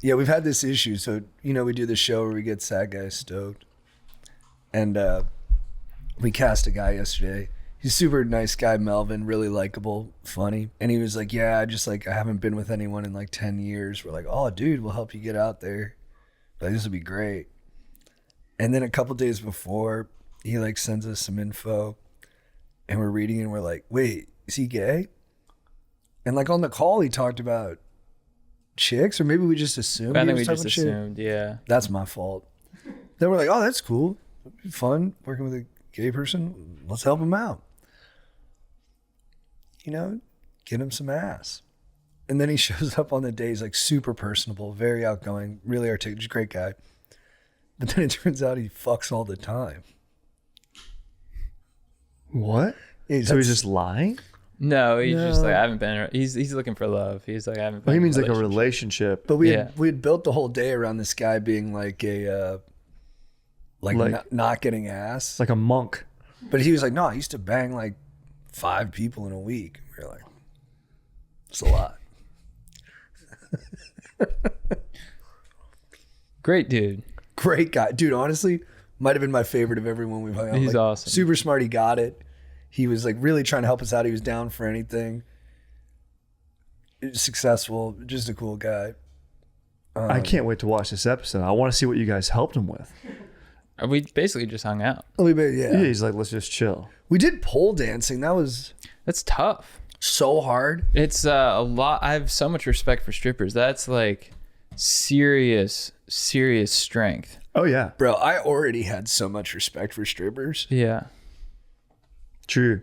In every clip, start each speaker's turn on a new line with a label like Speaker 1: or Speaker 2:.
Speaker 1: Yeah, we've had this issue. So, we do the show where we get sad guys stoked. And we cast a guy yesterday. He's a super nice guy, Melvin, really likable, funny. And he was like, yeah, I haven't been with anyone in like 10 years. We're like, oh, dude, we'll help you get out there. Like, this will be great. And then a couple days before, he like sends us some info and we're reading and we're like, wait, is he gay? And like on the call, he talked about chicks, or maybe we just assumed.
Speaker 2: I think we just assumed, yeah.
Speaker 1: That's my fault. Then we're like, oh, that's cool. It'd be fun working with a gay person. Let's help him out. Get him some ass. And then he shows up on the day. He's like super personable, very outgoing, really articulate, just a great guy. But then it turns out he fucks all the time.
Speaker 3: What?
Speaker 1: Yeah,
Speaker 3: so he's just lying?
Speaker 2: No, he's just like, I haven't been. He's looking for love. He's like, I haven't been.
Speaker 3: Well, he means like a relationship.
Speaker 1: But we had built the whole day around this guy being like a not getting ass,
Speaker 3: like a monk.
Speaker 1: But he was like, no, I used to bang like 5 people in a week. We were like, it's a lot.
Speaker 2: Great dude.
Speaker 1: Great guy. Dude, honestly, might have been my favorite of everyone we've hung out.
Speaker 2: He's awesome.
Speaker 1: Super smart. He got it. He was like really trying to help us out. He was down for anything. Successful. Just a cool guy.
Speaker 3: I can't wait to watch this episode. I want to see what you guys helped him with.
Speaker 2: We basically just hung out.
Speaker 1: Yeah,
Speaker 3: he's like, let's just chill.
Speaker 1: We did pole dancing.
Speaker 2: That's tough.
Speaker 1: So hard.
Speaker 2: It's a lot. I have so much respect for strippers. That's like serious strength.
Speaker 3: Oh yeah,
Speaker 1: bro. I already had so much respect for strippers.
Speaker 2: Yeah.
Speaker 3: True.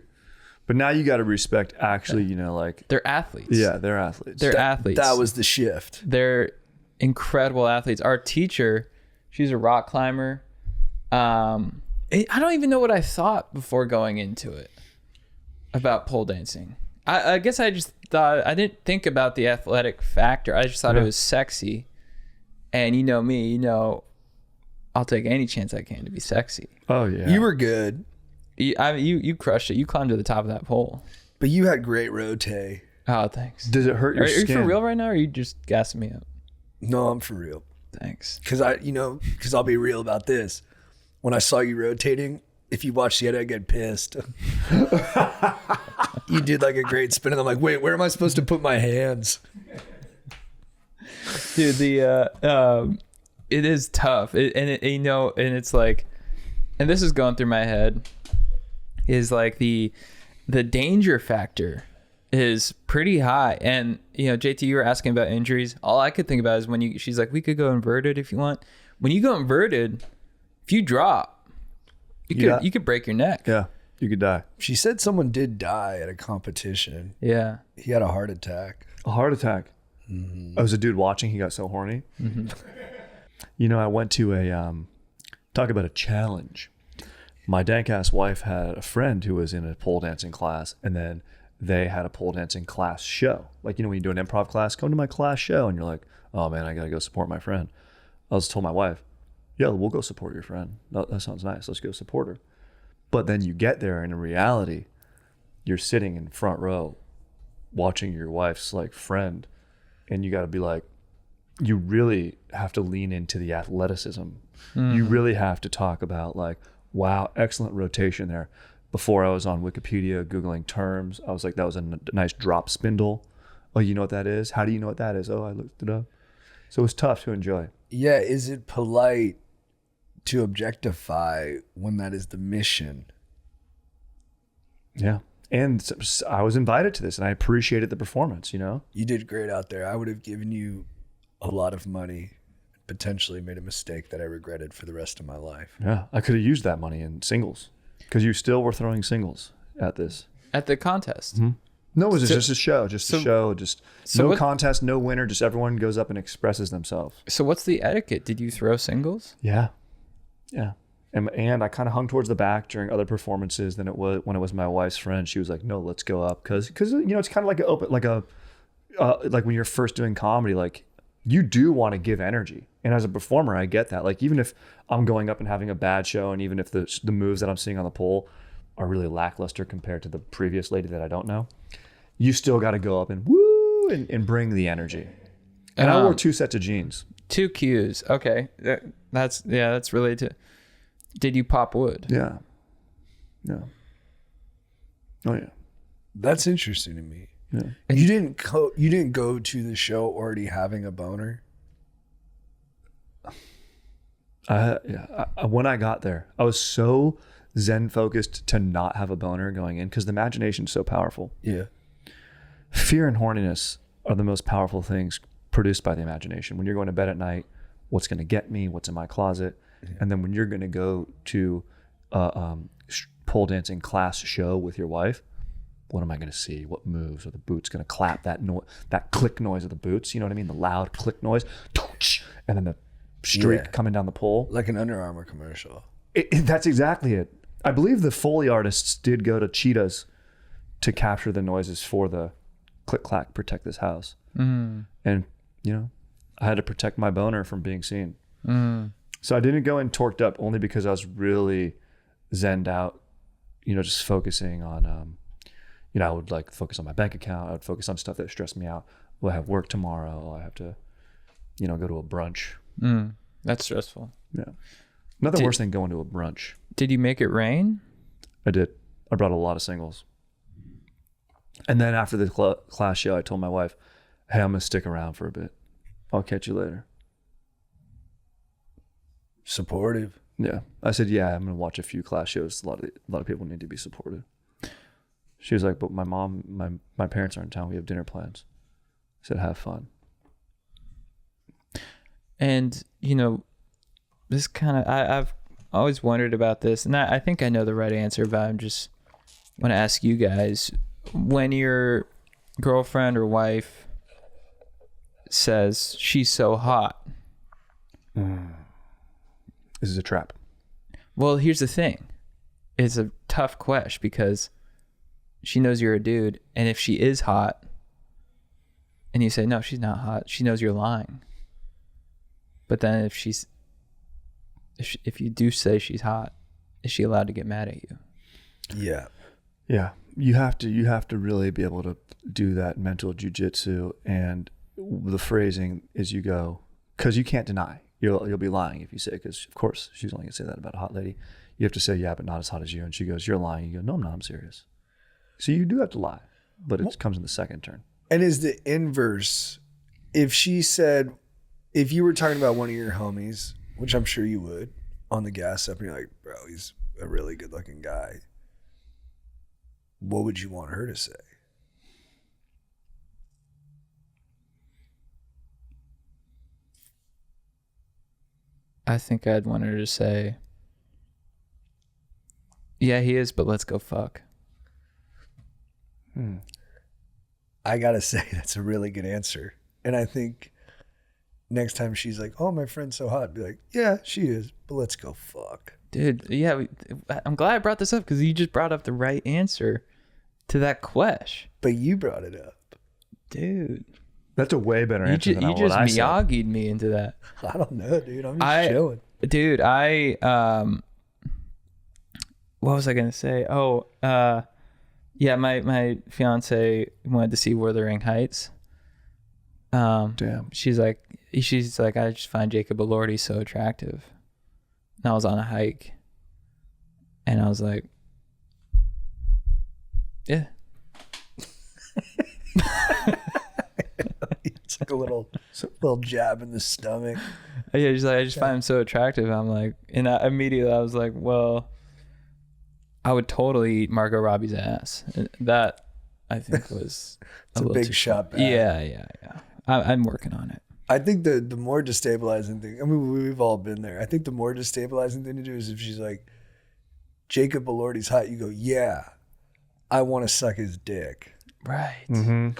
Speaker 3: But now you got to respect actually, like
Speaker 2: they're athletes.
Speaker 3: Yeah, they're athletes.
Speaker 2: They're athletes.
Speaker 1: That was the shift.
Speaker 2: They're incredible athletes. Our teacher, she's a rock climber. I don't even know what I thought before going into it about pole dancing. I guess I just thought, I didn't think about the athletic factor. I just thought it was sexy. And you know me, I'll take any chance I can to be sexy.
Speaker 3: Oh yeah.
Speaker 1: You were good.
Speaker 2: You crushed it. You climbed to the top of that pole.
Speaker 1: But you had great rotate.
Speaker 2: Oh, thanks.
Speaker 3: Does it hurt your skin?
Speaker 2: Are you for real right now, or are you just gassing me up?
Speaker 1: No, I'm for real.
Speaker 2: Thanks.
Speaker 1: Because I'll be real about this. When I saw you rotating, if you watched the edit, I'd get pissed. You did like a great spin, and I'm like, wait, where am I supposed to put my hands?
Speaker 2: Dude, it is tough. And it's like, and this is going through my head, is like the danger factor is pretty high. And JT, you were asking about injuries. All I could think about is when she's like, we could go inverted if you want. When you go inverted, if you drop, you could break your neck.
Speaker 3: Yeah, you could die.
Speaker 1: She said someone did die at a competition.
Speaker 2: Yeah,
Speaker 1: he had a heart attack.
Speaker 3: A heart attack.
Speaker 1: Mm-hmm.
Speaker 3: I was a dude watching. He got so horny. Mm-hmm. I went to talk about a challenge. My dank ass wife had a friend who was in a pole dancing class, and then they had a pole dancing class show. Like, when you do an improv class, come to my class show, and you're like, oh man, I gotta go support my friend. I was told my wife, yeah, we'll go support your friend. That sounds nice. Let's go support her. But then you get there, and in reality, you're sitting in front row watching your wife's like friend, and you got to be like, you really have to lean into the athleticism. Mm-hmm. You really have to talk about like, wow, excellent rotation there. Before I was on Wikipedia Googling terms, I was like, that was a nice drop spindle. Oh, you know what that is? How do you know what that is? Oh, I looked it up. So it was tough to enjoy.
Speaker 1: Yeah. Is it polite to objectify when that is the mission?
Speaker 3: Yeah. And I was invited to this, and I appreciated the performance,
Speaker 1: You did great out there. I would have given you a lot of money, potentially made a mistake that I regretted for the rest of my life.
Speaker 3: Yeah. I could have used that money in singles, because you still were throwing singles at this.
Speaker 2: At the contest?
Speaker 3: Mm-hmm. No, it was just a show. No contest, no winner. Just everyone goes up and expresses themselves.
Speaker 2: So what's the etiquette? Did you throw singles?
Speaker 3: Yeah. Yeah. And I kind of hung towards the back during other performances than it was when it was my wife's friend. She was like, no, let's go up. Cause it's kind of like like when you're first doing comedy, like you do want to give energy. And as a performer, I get that. Like, even if I'm going up and having a bad show, and even if the moves that I'm seeing on the pole are really lackluster compared to the previous lady that I don't know, you still got to go up and woo and bring the energy. And I wore 2 sets of jeans.
Speaker 2: 2 Qs. Okay. That's related to. Did you pop wood?
Speaker 3: Yeah. Oh yeah.
Speaker 1: That's interesting to me.
Speaker 3: Yeah.
Speaker 1: You didn't go to the show already having a boner?
Speaker 3: When I got there, I was so zen focused to not have a boner going in because the imagination is so powerful.
Speaker 1: Yeah.
Speaker 3: Fear and horniness are the most powerful things produced by the imagination. When you're going to bed at night, what's going to get me? What's in my closet? Yeah. And then when you're going to go to pole dancing class show with your wife, what am I going to see? What moves? Are the boots going to clap? That click noise of the boots, you know what I mean? The loud click noise, and then the streak coming down the pole.
Speaker 1: Like an Under Armour commercial.
Speaker 3: That's exactly it. I believe the Foley artists did go to Cheetahs to capture the noises for the click clack protect this house. And I had to protect my boner from being seen. So I didn't go in torqued up only because I was really zenned out, just focusing on I would like focus on my bank account. I would focus on stuff that stressed me out. Well, I have work tomorrow. I have to go to a brunch.
Speaker 2: That's stressful.
Speaker 3: Yeah. Nothing worse than going to a brunch.
Speaker 2: Did you make it rain?
Speaker 3: I did. I brought a lot of singles. And then after the class show, I told my wife, hey, I'm going to stick around for a bit. I'll catch you later.
Speaker 1: Supportive.
Speaker 3: Yeah. I said, yeah, I'm going to watch a few class shows. A lot of people need to be supportive. She was like, but my mom, my parents are in town. We have dinner plans. I said, have fun.
Speaker 2: And, this kind of, I've always wondered about this, and I think I know the right answer, but I'm just want to ask you guys, when your girlfriend or wife says she's so hot.
Speaker 3: This is a trap.
Speaker 2: Well, here's the thing. It's a tough question because she knows you're a dude, and if she is hot, and you say, no, she's not hot, she knows you're lying. But then if you do say she's hot, is she allowed to get mad at you?
Speaker 1: Yeah.
Speaker 3: Yeah. You have to really be able to do that mental jujitsu, and the phrasing is you go, because you can't deny. You'll be lying if you say, because of course she's only gonna say that about a hot lady. You have to say, yeah, but not as hot as you. And she goes, you're lying. You go, no, I'm not, I'm serious. So you do have to lie, but it comes in the second turn.
Speaker 1: And is the inverse, if you were talking about one of your homies, which I'm sure you would, on the gas up, and you're like, bro, he's a really good looking guy, what would you want her to say?
Speaker 2: I think I'd want her to say, yeah, he is, but let's go fuck.
Speaker 1: I gotta say, that's a really good answer. And I think next time she's like, oh, my friend's so hot, be like, yeah, she is, but let's go fuck.
Speaker 2: Dude, yeah, I'm glad I brought this up because you just brought up the right answer to that question.
Speaker 1: But you brought it up.
Speaker 2: Dude.
Speaker 3: That's a way better answer than what I said.
Speaker 2: You just Miyagi'd me into that.
Speaker 1: I don't know, dude. I'm just chilling.
Speaker 2: Dude, what was I going to say? Oh, yeah, my fiance wanted to see Wuthering Heights.
Speaker 3: Damn.
Speaker 2: She's like, I just find Jacob Elordi so attractive. And I was on a hike, and I was like, yeah.
Speaker 1: It's like a little jab in the stomach.
Speaker 2: Yeah, she's like, I just find him so attractive. I'm like, and immediately I was like, well, I would totally eat Margot Robbie's ass. And that, I think, was
Speaker 1: it's a big shot back.
Speaker 2: Yeah. I'm working on it.
Speaker 1: I think the more destabilizing thing, I mean, we've all been there. I think the more destabilizing thing to do is if she's like, Jacob Elordi's hot, you go, yeah, I want to suck his dick.
Speaker 2: Right.
Speaker 3: Mm-hmm.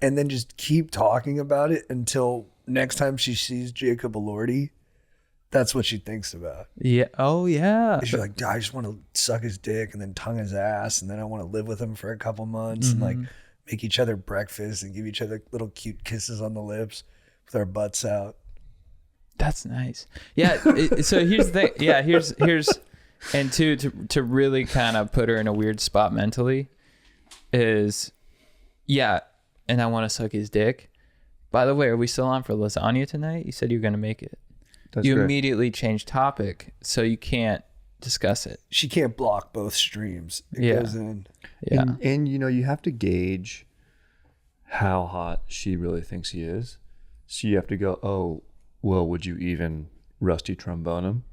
Speaker 1: And then just keep talking about it until next time she sees Jacob Elordi, that's what she thinks about.
Speaker 2: Yeah. Oh, yeah.
Speaker 1: She's like, I just want to suck his dick and then tongue his ass, and then I want to live with him for a couple months and like make each other breakfast and give each other little cute kisses on the lips with our butts out.
Speaker 2: That's nice. Yeah. So here's the thing. Yeah. Here's and to really kind of put her in a weird spot mentally is, yeah. And I want to suck his dick. By the way, are we still on for lasagna tonight? You said you were going to make it.
Speaker 3: That's
Speaker 2: you
Speaker 3: great.
Speaker 2: immediately changed topic, so you can't discuss it.
Speaker 1: She can't block both streams. It
Speaker 2: Yeah.
Speaker 1: goes in.
Speaker 2: Yeah.
Speaker 3: And you know, you have to gauge how hot she really thinks he is. So you have to go, oh, well, would you even rusty trombone him?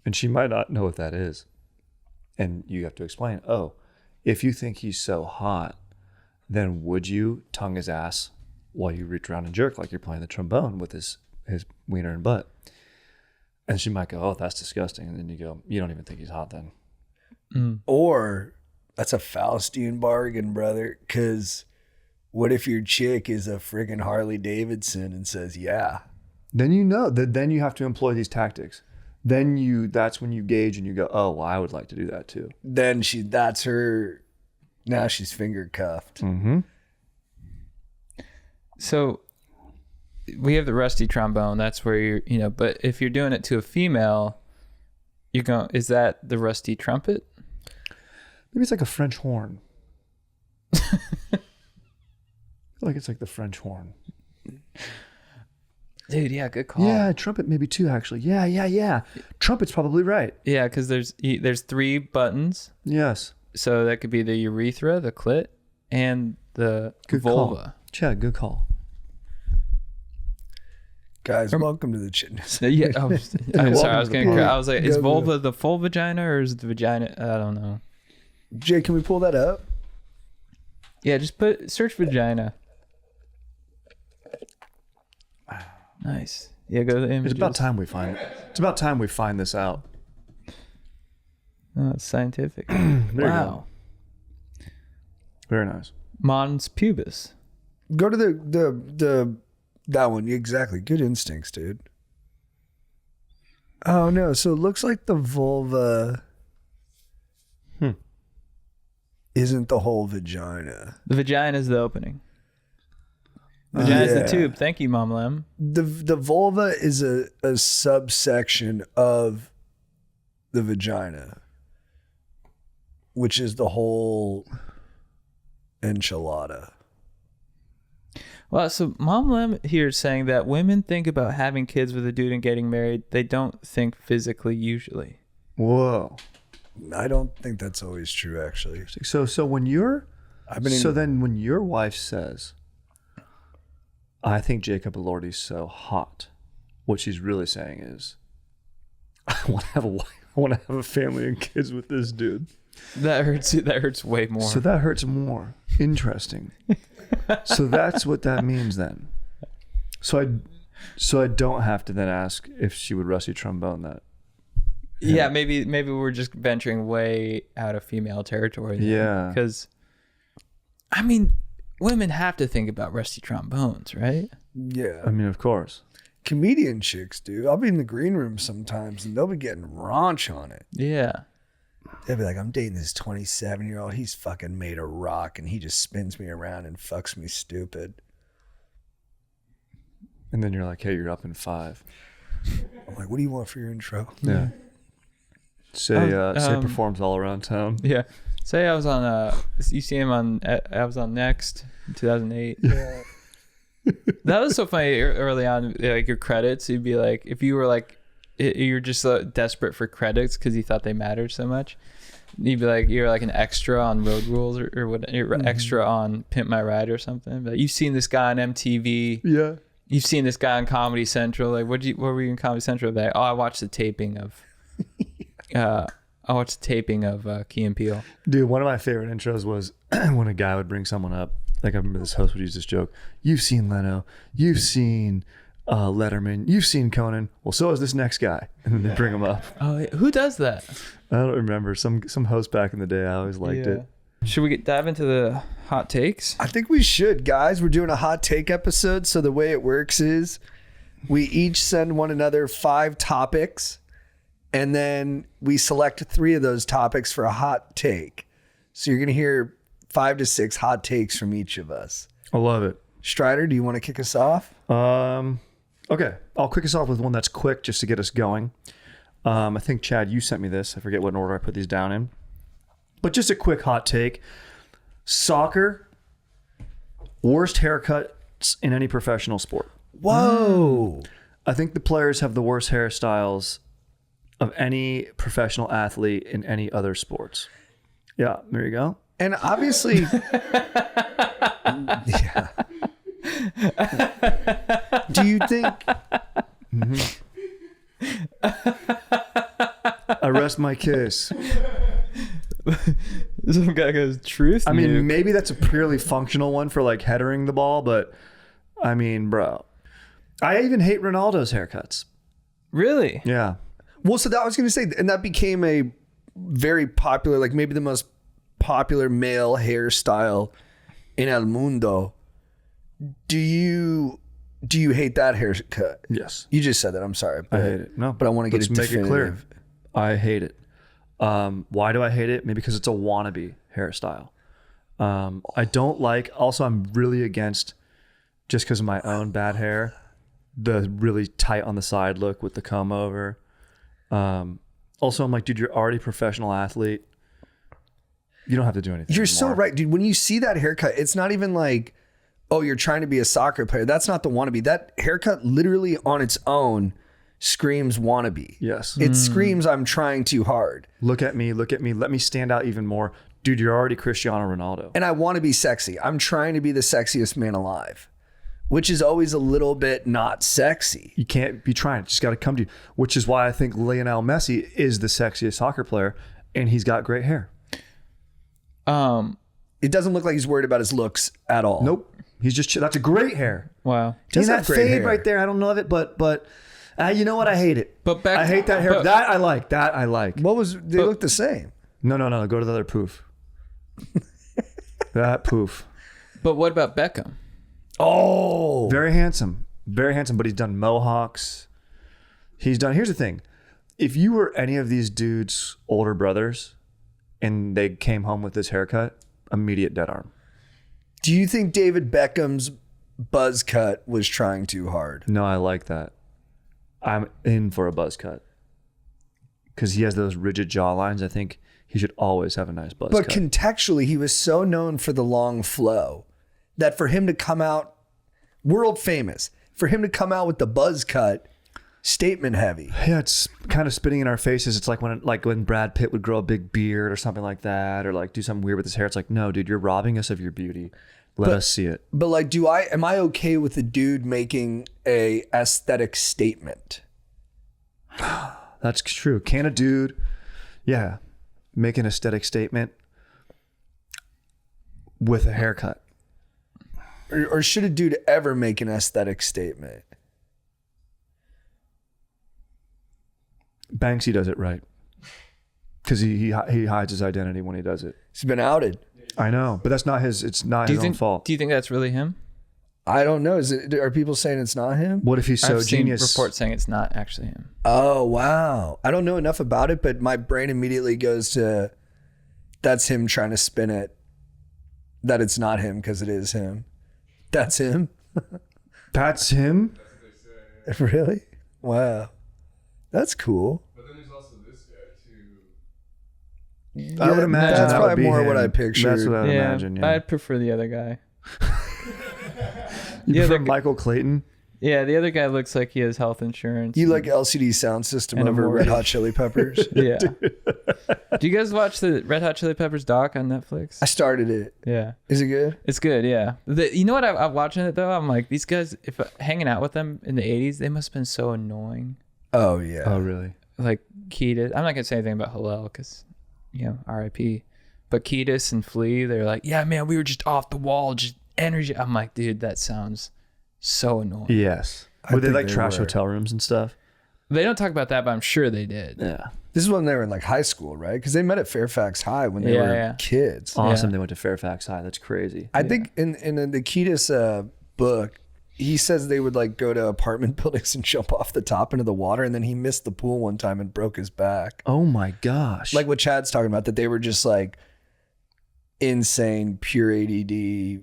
Speaker 3: And she might not know what that is. And you have to explain, oh, if you think he's so hot, then would you tongue his ass while you reach around and jerk like you're playing the trombone with his wiener and butt? And she might go, oh, that's disgusting. And then you go, you don't even think he's hot then.
Speaker 1: Or that's a Faustian bargain, brother. Because what if your chick is a friggin' Harley Davidson and says, yeah?
Speaker 3: Then you know that then you have to employ these tactics. That's when you gauge and you go, oh, well, I would like to do that too.
Speaker 1: Then that's her. Now she's finger cuffed.
Speaker 3: Mm-hmm.
Speaker 2: So we have the rusty trombone. That's where you're, but if you're doing it to a female, is that the rusty trumpet?
Speaker 3: Maybe it's like a French horn. I feel like it's like the French horn.
Speaker 2: Dude, yeah, good call.
Speaker 3: Yeah, trumpet maybe too, actually. Yeah. Trumpet's probably right.
Speaker 2: Yeah, because there's 3 buttons.
Speaker 3: Yes.
Speaker 2: So that could be the urethra, the clit, and the
Speaker 3: Good
Speaker 2: vulva.
Speaker 3: call. Chad, good call.
Speaker 1: Guys, welcome to the Chitness.
Speaker 2: Yeah, I'm sorry. I was
Speaker 3: to the
Speaker 2: gonna.
Speaker 3: pod.
Speaker 2: I was like, is
Speaker 1: Go, go.
Speaker 2: vulva the full vagina or is the vagina? I don't know.
Speaker 1: Jay, can we pull that up?
Speaker 2: Yeah, just search vagina. Nice. Yeah, go to the images.
Speaker 3: It's about time we find it. It's about time we find this out.
Speaker 2: Oh, it's scientific.
Speaker 3: There you
Speaker 2: Wow.
Speaker 3: go. Very nice.
Speaker 2: Mons pubis.
Speaker 1: Go to the that one. Exactly. Good instincts, dude. Oh no, so it looks like the vulva isn't the whole vagina.
Speaker 2: The vagina is the opening. Vagina is
Speaker 1: Yeah.
Speaker 2: the tube. Thank you, Mom Lem.
Speaker 1: The vulva is a subsection of the vagina, which is the whole enchilada.
Speaker 2: Well, so Mom Lem here is saying that women think about having kids with a dude and getting married. They don't think physically usually.
Speaker 3: Whoa.
Speaker 1: I don't think that's always true, actually.
Speaker 3: So when you're then when your wife says, I think Jacob Elordi's so hot, what she's really saying is, I want to have a wife. I want to have a family and kids with this dude.
Speaker 2: That hurts. That hurts way more.
Speaker 3: So that hurts more. Interesting. So that's what that means then. So I don't have to then ask if she would rusty trombone that.
Speaker 2: Yeah, maybe we're just venturing way out of female territory.
Speaker 3: Yeah.
Speaker 2: Because, I mean, women have to think about rusty trombones, right?
Speaker 1: Yeah.
Speaker 3: I mean, of course.
Speaker 1: Comedian chicks, dude. I'll be in the green room sometimes and they'll be getting raunch on it.
Speaker 2: Yeah.
Speaker 1: They'll be like, I'm dating this 27-year-old. He's fucking made of rock and he just spins me around and fucks me stupid.
Speaker 3: And then you're like, hey, you're up in 5.
Speaker 1: I'm like, what do you want for your intro?
Speaker 3: Yeah. Say performs all around town.
Speaker 2: Yeah. Say I was on you see him on I was on Next in 2008.
Speaker 1: Yeah.
Speaker 2: That was so funny early on, like your credits, you'd be like, if you were like you're just desperate for credits because you thought they mattered so much, you'd be like, you're like an extra on Road Rules or what, you're extra on Pimp My Ride or something. But you've seen this guy on MTV.
Speaker 3: Yeah.
Speaker 2: You've seen this guy on Comedy Central. Like, what were you in Comedy Central about? Oh, I watched the taping of Key and Peele.
Speaker 3: Dude, one of my favorite intros was when a guy would bring someone up. Like, I remember this host would use this joke. You've seen Leno. You've seen Letterman. You've seen Conan. Well, so is this next guy. And then they bring him up.
Speaker 2: Oh, who does that?
Speaker 3: I don't remember. Some host back in the day. I always liked it.
Speaker 2: Should we dive into the hot takes?
Speaker 1: I think we should, guys. We're doing a hot take episode. So the way it works is we each send one another 5 topics. And then we select 3 of those topics for a hot take. So you're going to hear 5 to 6 hot takes from each of us.
Speaker 3: I love it.
Speaker 1: Strider, do you want to kick us off?
Speaker 3: Okay. I'll kick us off with one that's quick just to get us going. I think, Chad, you sent me this. I forget what order I put these down in. But just a quick hot take. Soccer, worst haircut sports, in any professional sport.
Speaker 1: Whoa.
Speaker 3: I think the players have the worst hairstyles of any professional athlete in any other sports. Yeah, there you go.
Speaker 1: And obviously, yeah. Do you think?
Speaker 3: I rest my case.
Speaker 2: Some guy goes, truth.
Speaker 3: I mean,
Speaker 2: nuke.
Speaker 3: maybe that's a purely functional one for like headering the ball, but I mean, bro, I even hate Ronaldo's haircuts.
Speaker 2: Really?
Speaker 3: Yeah.
Speaker 1: Well, so that I was going to say, and that became a very popular, like maybe the most popular male hairstyle in El Mundo. Do you hate that haircut?
Speaker 3: Yes.
Speaker 1: You just said that. I'm sorry. But,
Speaker 3: I hate it. No,
Speaker 1: but I want to get
Speaker 3: let's
Speaker 1: it
Speaker 3: make it clear.
Speaker 1: definitive.
Speaker 3: I hate it. Why do I hate it? Maybe because it's a wannabe hairstyle. I don't like. Also, I'm really against, just because of my own bad hair, the really tight on the side look with the comb over. Also, I'm like, dude, you're already a professional athlete. You don't have to do anything.
Speaker 1: You're so right, dude. When you see that haircut, it's not even like, oh, you're trying to be a soccer player. That's not the wannabe. That haircut literally on its own screams wannabe.
Speaker 3: Yes.
Speaker 1: It screams, I'm trying too hard.
Speaker 3: Look at me. Let me stand out even more. Dude, you're already Cristiano Ronaldo.
Speaker 1: And I want to be sexy. I'm trying to be the sexiest man alive, which is always a little bit not sexy.
Speaker 3: You can't be trying. It's just got to come to you, which is why I think Lionel Messi is the sexiest soccer player, and he's got great hair.
Speaker 1: It doesn't look like he's worried about his looks at all.
Speaker 3: Nope. He's just, that's a great hair.
Speaker 2: Wow.
Speaker 1: Does
Speaker 3: that
Speaker 1: have great
Speaker 3: fade
Speaker 1: hair.
Speaker 3: right there, I don't love it, but you know what? I hate it.
Speaker 2: But back,
Speaker 3: I hate that hair.
Speaker 2: but-
Speaker 3: That I like. That I like.
Speaker 1: What was, they look the same.
Speaker 3: No. Go to the other poof. That poof.
Speaker 2: But what about Beckham?
Speaker 1: Oh.
Speaker 3: Very handsome. Very handsome, but he's done mohawks. Here's the thing. If you were any of these dudes' older brothers and they came home with this haircut, immediate dead arm.
Speaker 1: Do you think David Beckham's buzz cut was trying too hard?
Speaker 3: No, I like that. I'm in for a buzz cut. Because he has those rigid jawlines. I think he should always have a nice buzz
Speaker 1: But
Speaker 3: cut.
Speaker 1: contextually, he was so known for the long flow that for him to come out world famous, for him to come out with the buzz cut, statement heavy.
Speaker 3: Yeah, it's kind of spitting in our faces. It's like when Brad Pitt would grow a big beard or something like that, or like do something weird with his hair. It's like, no, dude, you're robbing us of your beauty. Let us see it.
Speaker 1: But like, am I okay with the dude making a aesthetic statement?
Speaker 3: That's true. Can a dude, make an aesthetic statement with a haircut?
Speaker 1: Or should a dude ever make an aesthetic statement?
Speaker 3: Banksy does it right. Because he hides his identity when he does it.
Speaker 1: He's been outed.
Speaker 3: I know, but that's not his. It's not his own fault.
Speaker 2: Do you think that's really him?
Speaker 1: I don't know. Are people saying it's not him?
Speaker 3: What if he's so
Speaker 2: I've seen
Speaker 3: genius?
Speaker 2: reports saying it's not actually him.
Speaker 1: Oh, wow. I don't know enough about it, but my brain immediately goes to that's him trying to spin it. That it's not him because it is him. That's him?
Speaker 3: That's him?
Speaker 1: Really? Wow. That's cool.
Speaker 4: But then there's also this guy too.
Speaker 3: I would imagine
Speaker 1: that's
Speaker 3: that
Speaker 1: probably
Speaker 3: would be
Speaker 1: more
Speaker 3: him.
Speaker 1: what I pictured.
Speaker 3: That's what I would imagine. Yeah.
Speaker 2: I'd prefer the other guy.
Speaker 3: You
Speaker 2: the
Speaker 3: prefer
Speaker 2: other guy-
Speaker 3: Michael Clayton?
Speaker 2: Yeah, the other guy looks like he has health insurance.
Speaker 1: You like LCD sound system
Speaker 2: And a
Speaker 1: over Red
Speaker 2: mortgage.
Speaker 1: Hot Chili Peppers?
Speaker 2: Yeah. Do you guys watch the Red Hot Chili Peppers doc on Netflix?
Speaker 1: I started it.
Speaker 2: Yeah.
Speaker 1: Is it good?
Speaker 2: It's good, yeah. You know what? I'm watching it though. I'm like, these guys, if hanging out with them in the 80s, they must have been so annoying.
Speaker 1: Oh, yeah.
Speaker 3: Oh, really?
Speaker 2: Like Kiedis. I'm not gonna say anything about Hillel because, R.I.P. But Kiedis and Flea, they're like, yeah, man, we were just off the wall, just energy. I'm like, dude, that sounds so annoying.
Speaker 3: Yes.
Speaker 1: I
Speaker 3: Would they
Speaker 1: think
Speaker 3: like
Speaker 1: they
Speaker 3: trash
Speaker 1: were.
Speaker 3: hotel rooms and stuff?
Speaker 2: They don't talk about that, but I'm sure they did.
Speaker 3: Yeah.
Speaker 1: This is when they were in like high school, right? Because they met at Fairfax High when they were kids.
Speaker 3: Awesome.
Speaker 2: Yeah.
Speaker 3: They went to Fairfax High. That's crazy.
Speaker 1: I think in the Kiedis book, he says they would like go to apartment buildings and jump off the top into the water, and then he missed the pool one time and broke his back.
Speaker 3: Oh my gosh.
Speaker 1: Like what Chad's talking about, that they were just like insane, pure ADD.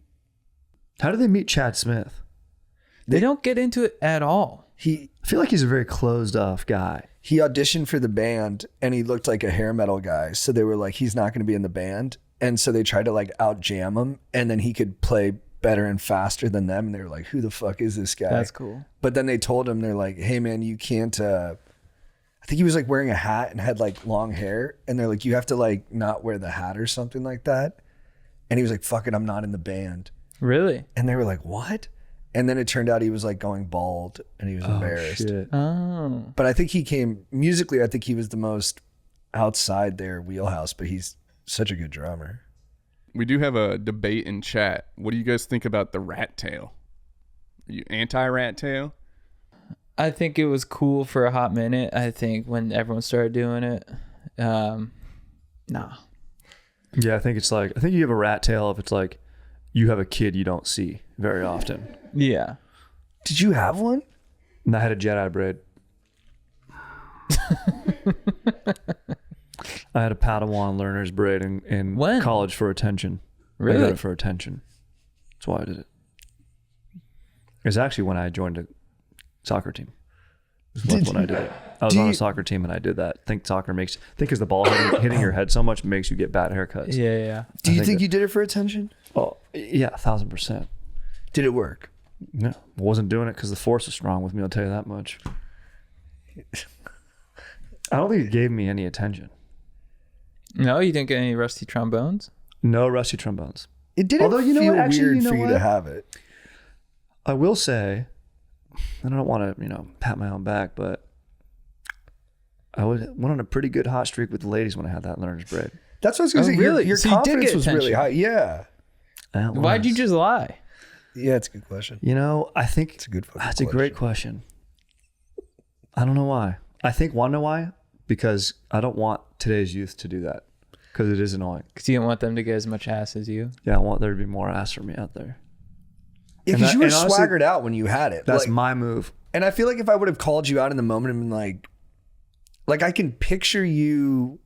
Speaker 3: How did they meet Chad Smith?
Speaker 2: They don't get into it at all.
Speaker 1: He
Speaker 3: I feel like he's a very closed off guy.
Speaker 1: he auditioned for the band and he looked like a hair metal guy, so they were like, he's not going to be in the band, and so they tried to like out jam him, and then he could play better and faster than them. And they were like, who the fuck is this guy?
Speaker 2: That's cool.
Speaker 1: But then they told him, they're like, hey man, you can't, I think he was like wearing a hat and had like long hair. And they're like, you have to like not wear the hat or something like that. And he was like, fuck it, I'm not in the band.
Speaker 2: Really?
Speaker 1: And they were like, what? And then it turned out he was like going bald and he was embarrassed.
Speaker 3: Shit.
Speaker 2: Oh.
Speaker 1: But I think he came musically, I think he was the most outside their wheelhouse, but he's such a good drummer.
Speaker 5: We do have a debate in chat. What do you guys think about the rat tail? Are you anti-rat tail?
Speaker 2: I think it was cool for a hot minute. I think when everyone started doing it, nah.
Speaker 3: Yeah, I think you have a rat tail if it's like you have a kid you don't see very often.
Speaker 2: Yeah.
Speaker 1: Did you have one?
Speaker 3: And I had a Jedi braid. I had a Padawan learner's braid in
Speaker 2: When?
Speaker 3: college for attention.
Speaker 2: Really?
Speaker 3: I got it for attention. That's why I did it. It was actually when I joined a soccer team. It was when I did it. I was on a soccer team and I did that. Think because the ball hitting your head so much makes you get bad haircuts.
Speaker 2: Yeah.
Speaker 1: Do you think you did it for attention?
Speaker 3: Oh, yeah, 1,000%.
Speaker 1: Did it work?
Speaker 3: No, I wasn't doing it because the force was strong with me. I'll tell you that much. I don't think it gave me any attention.
Speaker 2: No, you didn't get any rusty trombones?
Speaker 3: No rusty trombones.
Speaker 1: It didn't
Speaker 3: Although, you know
Speaker 1: feel
Speaker 3: what, actually,
Speaker 1: weird
Speaker 3: you know
Speaker 1: for you
Speaker 3: what?
Speaker 1: to have it.
Speaker 3: I will say, and I don't want to, pat my own back, but I went on a pretty good hot streak with the ladies when I had that learner's braid.
Speaker 1: That's what I was going to
Speaker 2: Oh,
Speaker 1: say.
Speaker 2: really?
Speaker 1: Your
Speaker 2: So you did
Speaker 1: confidence
Speaker 2: get
Speaker 1: was really
Speaker 2: attention.
Speaker 1: high. Yeah.
Speaker 2: Why'd you just lie?
Speaker 1: Yeah, it's a good question.
Speaker 3: I think
Speaker 1: It's a good fucking
Speaker 3: that's a great question. I don't know why. Want to know why? Because I don't want today's youth to do that. Because it is annoying.
Speaker 2: Because you didn't want them to get as much ass as you.
Speaker 3: Yeah, I want there to be more ass for me out there.
Speaker 1: Yeah,
Speaker 3: And
Speaker 1: because you were
Speaker 3: and honestly,
Speaker 1: swaggered out when you had it.
Speaker 3: That's
Speaker 1: Like,
Speaker 3: my move.
Speaker 1: and I feel like if I would have called you out in the moment and been like I can picture you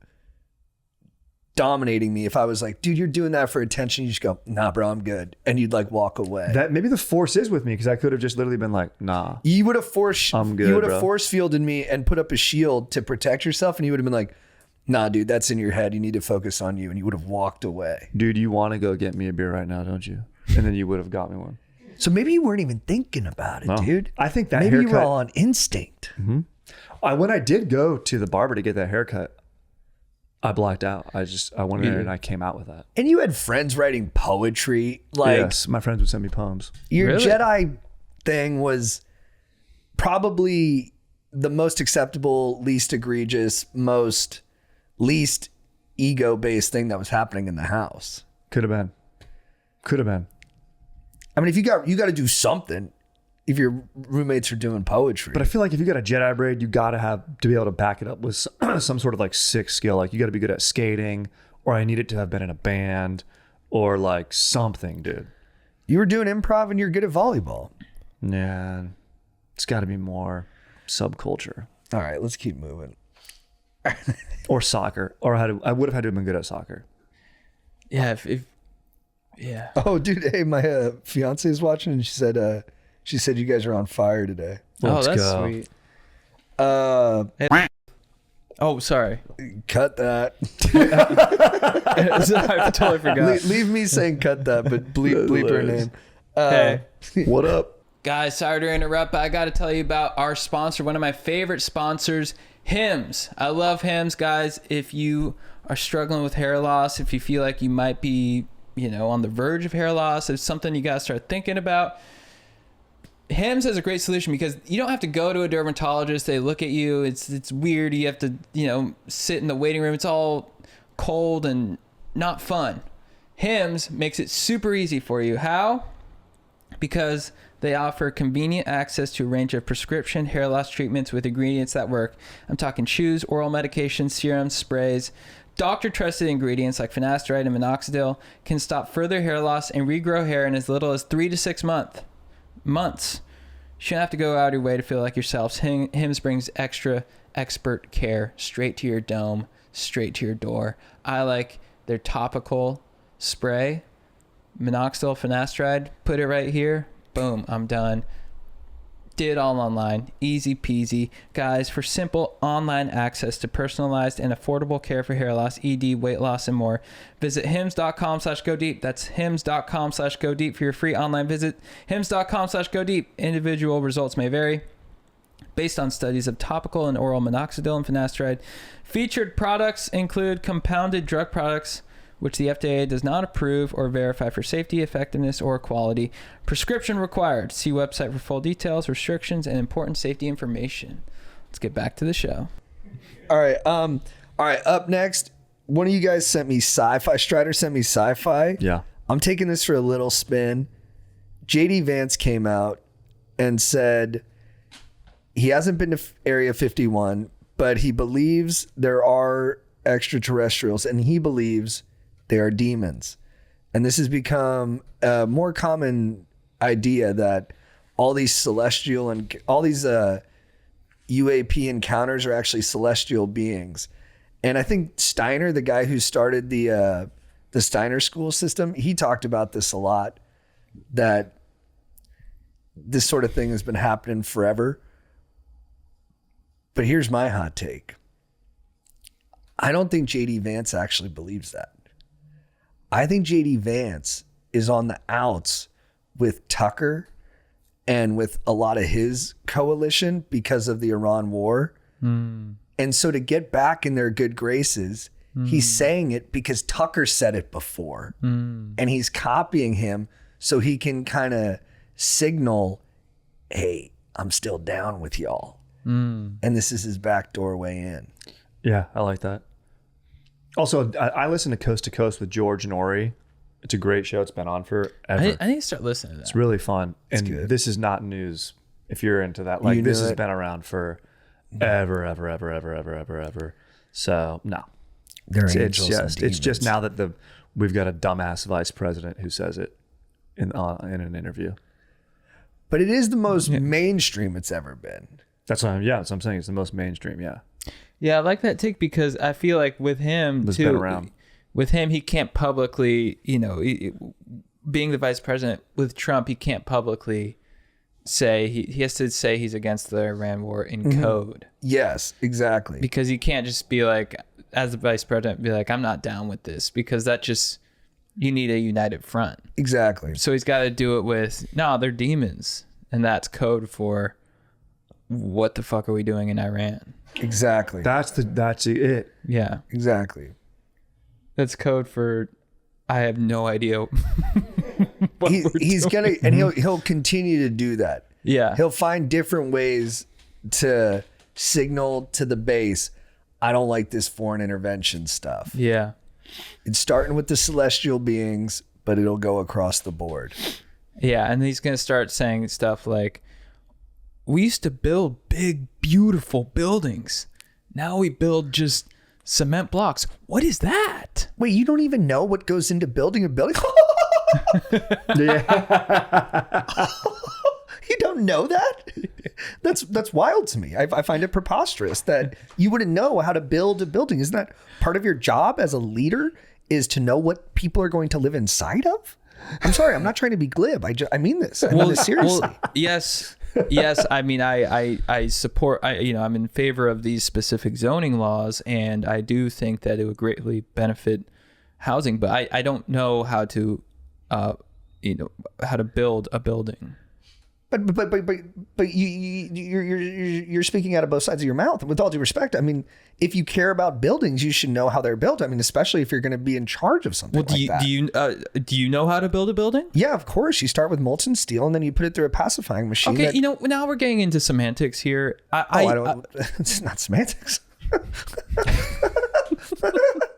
Speaker 1: dominating me if I was like, dude, you're doing that for attention. You just go, nah, bro, I'm good. And you'd like walk away.
Speaker 3: That maybe the force is with me because I could have just literally been like, nah.
Speaker 1: You would have
Speaker 3: I'm good,
Speaker 1: you would have
Speaker 3: bro.
Speaker 1: force fielded me and put up a shield to protect yourself, and you would have been like, nah, dude, that's in your head. You need to focus on you. And you would have walked away.
Speaker 3: Dude, you want to go get me a beer right now, don't you? And then you would have got me one.
Speaker 1: So maybe you weren't even thinking about it,
Speaker 3: No.
Speaker 1: dude.
Speaker 3: I think that
Speaker 1: maybe
Speaker 3: haircut.
Speaker 1: you were all on instinct.
Speaker 3: When I did go to the barber to get that haircut, I blacked out. I went in there and I came out with that.
Speaker 1: And you had friends writing poetry. Like
Speaker 3: Yes, my friends would send me poems.
Speaker 1: your
Speaker 2: Really?
Speaker 1: Jedi thing was probably the most acceptable, least egregious, least ego-based thing that was happening in the house.
Speaker 3: Could have been.
Speaker 1: I mean, if you got to do something if your roommates are doing poetry.
Speaker 3: But I feel like if you got a Jedi braid, you got to have to be able to back it up with some sort of like sick skill. Like you got to be good at skating, or I need it to have been in a band, or like something, dude.
Speaker 1: You were doing improv and you're good at volleyball.
Speaker 3: Yeah, it's got to be more subculture.
Speaker 1: All right, let's keep moving.
Speaker 3: Or soccer, or I would have had to have been good at soccer.
Speaker 2: Yeah, if yeah.
Speaker 1: Oh, dude, hey, my fiance is watching, and she said you guys are on fire today.
Speaker 3: Let's
Speaker 2: oh, that's
Speaker 3: go.
Speaker 2: sweet. Oh, sorry.
Speaker 1: Cut that.
Speaker 2: I totally forgot.
Speaker 1: Leave me saying cut that, but bleep her name.
Speaker 2: Hey.
Speaker 3: What up?
Speaker 2: Guys, sorry to interrupt, but I got to tell you about our sponsor, one of my favorite sponsors, Hims. I love Hims, guys. If you are struggling with hair loss, if you feel like you might be, on the verge of hair loss, it's something you got to start thinking about. Hims has a great solution because you don't have to go to a dermatologist. They look at you. It's weird. You have to, sit in the waiting room. It's all cold and not fun. Hims makes it super easy for you. How? Because they offer convenient access to a range of prescription hair loss treatments with ingredients that work. I'm talking chews, oral medications, serums, sprays. Doctor-trusted ingredients like finasteride and minoxidil can stop further hair loss and regrow hair in as little as 3 to 6 months. You shouldn't have to go out of your way to feel like yourselves. Hims brings extra expert care straight to your dome, straight to your door. I like their topical spray, minoxidil, finasteride. Put it right here. Boom, I'm done. Did it all online. Easy peasy. Guys, for simple online access to personalized and affordable care for hair loss, ED, weight loss, and more, visit hims.com/go deep. That's hims.com/go deep for your free online visit. Hims.com/go deep. Individual results may vary based on studies of topical and oral minoxidil and finasteride. Featured products include compounded drug products, which the FDA does not approve or verify for safety, effectiveness, or quality. Prescription required. See website for full details, restrictions, and important safety information. Let's get back to the show.
Speaker 1: All right. Up next, one of you guys sent me sci-fi. Strider sent me sci-fi.
Speaker 3: Yeah.
Speaker 1: I'm taking this for a little spin. JD Vance came out and said he hasn't been to Area 51, but he believes there are extraterrestrials, and he believes they are demons. And this has become a more common idea that all these celestial and all these UAP encounters are actually celestial beings. And I think Steiner, the guy who started the Steiner school system, he talked about this a lot, that this sort of thing has been happening forever. But here's my hot take. I don't think JD Vance actually believes that. I think JD Vance is on the outs with Tucker and with a lot of his coalition because of the Iran war. And so to get back in their good graces, he's saying it because Tucker said it before. And he's copying him so he can kind of signal, hey, I'm still down with y'all. And this is his back doorway in.
Speaker 3: Yeah, I like that. Also, I listen to Coast with George and Ori. It's a great show. It's been on forever.
Speaker 2: I need to start listening to that.
Speaker 3: It's really fun.
Speaker 1: It's
Speaker 3: And
Speaker 1: good.
Speaker 3: this is not news if you're into that. Like,
Speaker 1: You
Speaker 3: this
Speaker 1: knew
Speaker 3: has
Speaker 1: it.
Speaker 3: been around for ever. So, no.
Speaker 1: They're
Speaker 3: It's
Speaker 1: angels and
Speaker 3: just
Speaker 1: demons.
Speaker 3: now that we've got a dumbass vice president who says it in an interview.
Speaker 1: But it is the most mainstream it's ever been.
Speaker 3: That's what I'm saying. It's the most mainstream. Yeah.
Speaker 2: Yeah, I like that take because I feel like with him
Speaker 3: It's
Speaker 2: too,
Speaker 3: been around.
Speaker 2: with him, he can't publicly, being the vice president with Trump, he can't publicly say, he has to say he's against the Iran war in code.
Speaker 1: Yes, exactly.
Speaker 2: Because you can't just be like, as the vice president, be like, I'm not down with this, because that just, you need a united front.
Speaker 1: Exactly.
Speaker 2: So he's got to do it with, no, they're demons. And that's code for what the fuck are we doing in Iran?
Speaker 1: Exactly.
Speaker 3: That's it.
Speaker 2: Yeah.
Speaker 1: Exactly.
Speaker 2: That's code for, I have no idea. what we're
Speaker 1: He's
Speaker 2: doing.
Speaker 1: gonna, and he'll continue to do that.
Speaker 2: Yeah.
Speaker 1: He'll find different ways to signal to the base, I don't like this foreign intervention stuff.
Speaker 2: Yeah.
Speaker 1: It's starting with the celestial beings, but it'll go across the board.
Speaker 2: Yeah. And he's going to start saying stuff like, we used to build big, beautiful buildings. Now we build just cement blocks. What is that?
Speaker 1: Wait, you don't even know what goes into building a building? You don't know that? That's wild to me. I find it preposterous that you wouldn't know how to build a building. Isn't that part of your job as a leader, is to know what people are going to live inside of? I'm sorry, I'm not trying to be glib. I mean this. I mean this seriously.
Speaker 2: Well, yes. I mean, I support, I'm in favor of these specific zoning laws, and I do think that it would greatly benefit housing, but I don't know how to, how to build a building.
Speaker 1: But you're speaking out of both sides of your mouth. With all due respect, I mean, if you care about buildings, you should know how they're built. I mean, especially if you're going to be in charge of something like that.
Speaker 2: Do you know how to build a building?
Speaker 1: Yeah, of course. You start with molten steel and then you put it through a pacifying machine.
Speaker 2: Okay, now we're getting into semantics here.
Speaker 1: It's not semantics.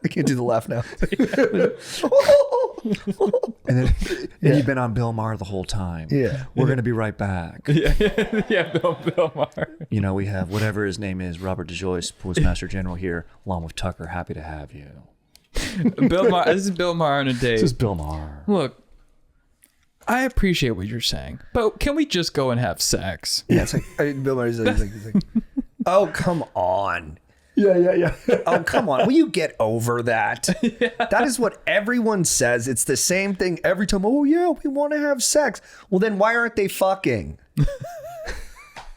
Speaker 1: I can't do the laugh now.
Speaker 3: And you've been on Bill Maher the whole time.
Speaker 1: Yeah.
Speaker 3: We're going to be right back.
Speaker 2: Yeah, Bill Maher.
Speaker 3: We have whatever his name is, Robert DeJoyce, Postmaster General here, along with Tucker. Happy to have you.
Speaker 2: Bill Maher. This is Bill Maher on a date.
Speaker 3: This is Bill Maher.
Speaker 2: Look, I appreciate what you're saying, but can we just go and have sex?
Speaker 1: Yeah, it's like Bill Murray's like, oh, come on.
Speaker 3: Yeah.
Speaker 1: Oh, come on. Will you get over that? Yeah. That is what everyone says. It's the same thing every time. Oh, yeah, we want to have sex. Well, then why aren't they fucking?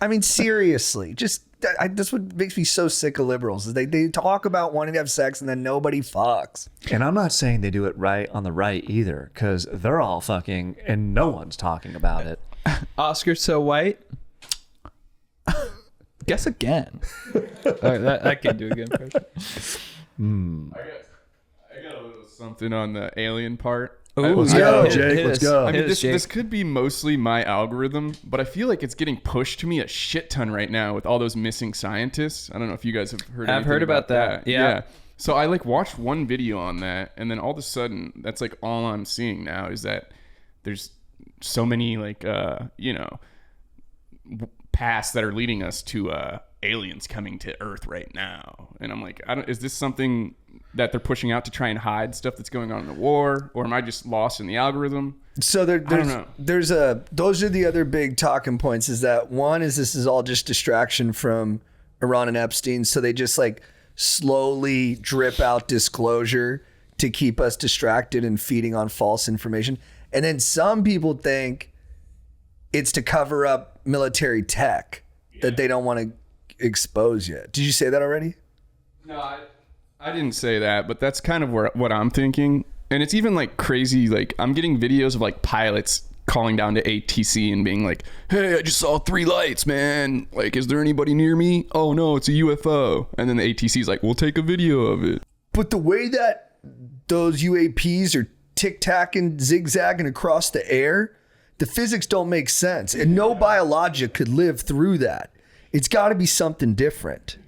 Speaker 1: I mean, seriously, just that's what makes me so sick of liberals. Is they talk about wanting to have sex and then nobody fucks.
Speaker 3: And I'm not saying they do it right on the right either, because they're all fucking and no one's talking about it.
Speaker 2: Oscar's so white. Guess again. All right, I can do a good impression.
Speaker 5: I got a little something on the alien part.
Speaker 3: Let's go, Jake. Let's go.
Speaker 5: I mean, this could be mostly my algorithm, but I feel like it's getting pushed to me a shit ton right now with all those missing scientists. I don't know if you guys have heard.
Speaker 2: I've heard about that. Yeah.
Speaker 5: So I like watched one video on that, and then all of a sudden, that's like all I'm seeing now is that there's so many like paths that are leading us to aliens coming to Earth right now, and I'm like, is this something that they're pushing out to try and hide stuff that's going on in the war, or am I just lost in the algorithm?
Speaker 1: So I don't know. Those are the other big talking points. Is that one is this is all just distraction from Iran and Epstein, so they just like slowly drip out disclosure to keep us distracted and feeding on false information. And then some people think it's to cover up military tech that they don't want to expose yet. Did you say that already?
Speaker 5: No, I didn't say that, but that's kind of what I'm thinking. And it's even like crazy. Like I'm getting videos of like pilots calling down to ATC and being like, "Hey, I just saw 3 lights, man. Like, is there anybody near me? Oh no, it's a UFO." And then the ATC is like, "We'll take a video of it."
Speaker 1: But the way that those UAPs are tic-tacking, zigzagging across the air, the physics don't make sense. And no biologic could live through that. It's got to be something different.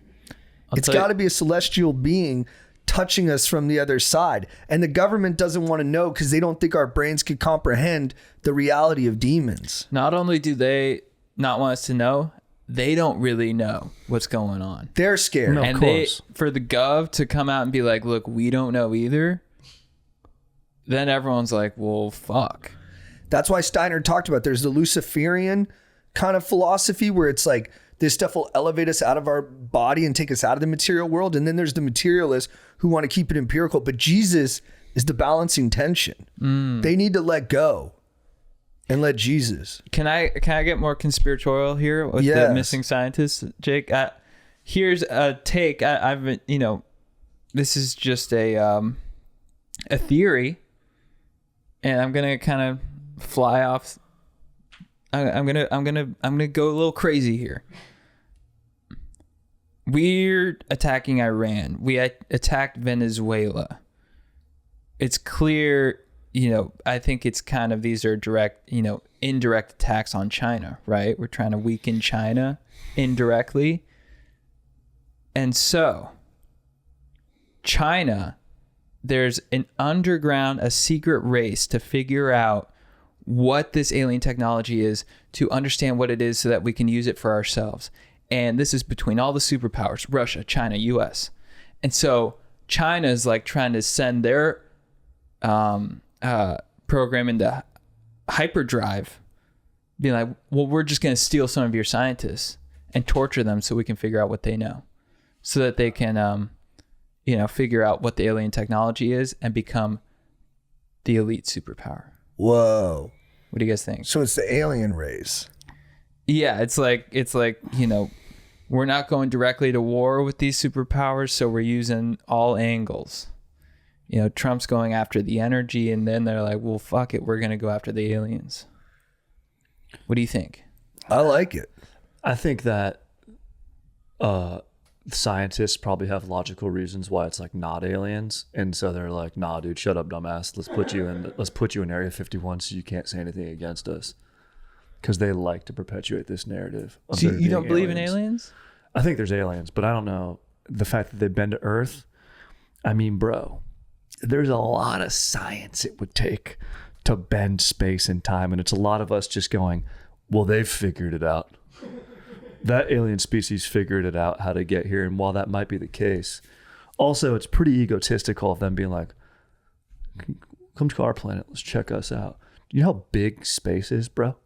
Speaker 1: It's got to be a celestial being touching us from the other side. And the government doesn't want to know because they don't think our brains could comprehend the reality of demons.
Speaker 2: Not only do they not want us to know, they don't really know what's going on.
Speaker 1: They're scared.
Speaker 3: No, of
Speaker 2: And
Speaker 3: course.
Speaker 2: for the gov to come out and be like, look, we don't know either, then everyone's like, well, fuck.
Speaker 1: That's why Steiner talked about there's the Luciferian kind of philosophy where it's like this stuff will elevate us out of our body and take us out of the material world. And then there's the materialists who want to keep it empirical. But Jesus is the balancing tension. They need to let go and let Jesus.
Speaker 2: Can I get more conspiratorial here with the missing scientists, Jake? Here's a take. I've been, this is just a theory, and I'm gonna kind of fly off. I'm gonna go a little crazy here. We're attacking Iran. We attacked Venezuela. It's clear, I think it's kind of, these are direct, indirect attacks on China, right? We're trying to weaken China indirectly. And so China, there's a secret race to figure out what this alien technology is, to understand what it is so that we can use it for ourselves. And this is between all the superpowers, Russia, China, US. And so China is like trying to send their program into hyperdrive, being like, well, we're just going to steal some of your scientists and torture them so we can figure out what they know, so that they can, figure out what the alien technology is and become the elite superpower.
Speaker 1: Whoa.
Speaker 2: What do you guys think?
Speaker 1: So it's the alien race.
Speaker 2: Yeah, it's like we're not going directly to war with these superpowers, so we're using all angles. Trump's going after the energy, and then they're like, well, fuck it, we're going to go after the aliens. What do you think?
Speaker 1: I like it.
Speaker 3: I think that scientists probably have logical reasons why it's like not aliens, and so they're like, nah, dude, shut up, dumbass. Let's put you in Area 51 so you can't say anything against us, because they like to perpetuate this narrative.
Speaker 2: So you don't believe in aliens?
Speaker 3: I think there's aliens, but I don't know the fact that they've been to Earth. I mean, bro, there's a lot of science it would take to bend space and time, and it's a lot of us just going, well, they've figured it out. That alien species figured it out how to get here. And while that might be the case, also it's pretty egotistical of them being like, come to our planet, let's check us out. You know how big space is, bro?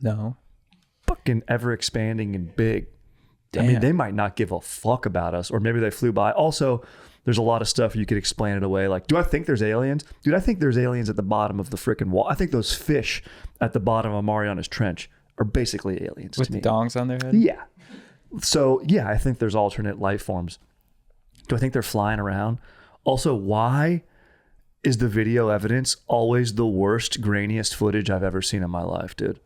Speaker 2: No.
Speaker 3: Fucking ever expanding and big.
Speaker 2: Damn.
Speaker 3: I mean, they might not give a fuck about us, or maybe they flew by. Also, there's a lot of stuff you could explain it away. Like, do I think there's aliens? Dude, I think there's aliens at the bottom of the freaking wall. I think those fish at the bottom of Mariana's Trench are basically aliens
Speaker 2: With
Speaker 3: to me.
Speaker 2: dongs on their head?
Speaker 3: Yeah. So, yeah, I think there's alternate life forms. Do I think they're flying around? Also, why is the video evidence always the worst, grainiest footage I've ever seen in my life, dude?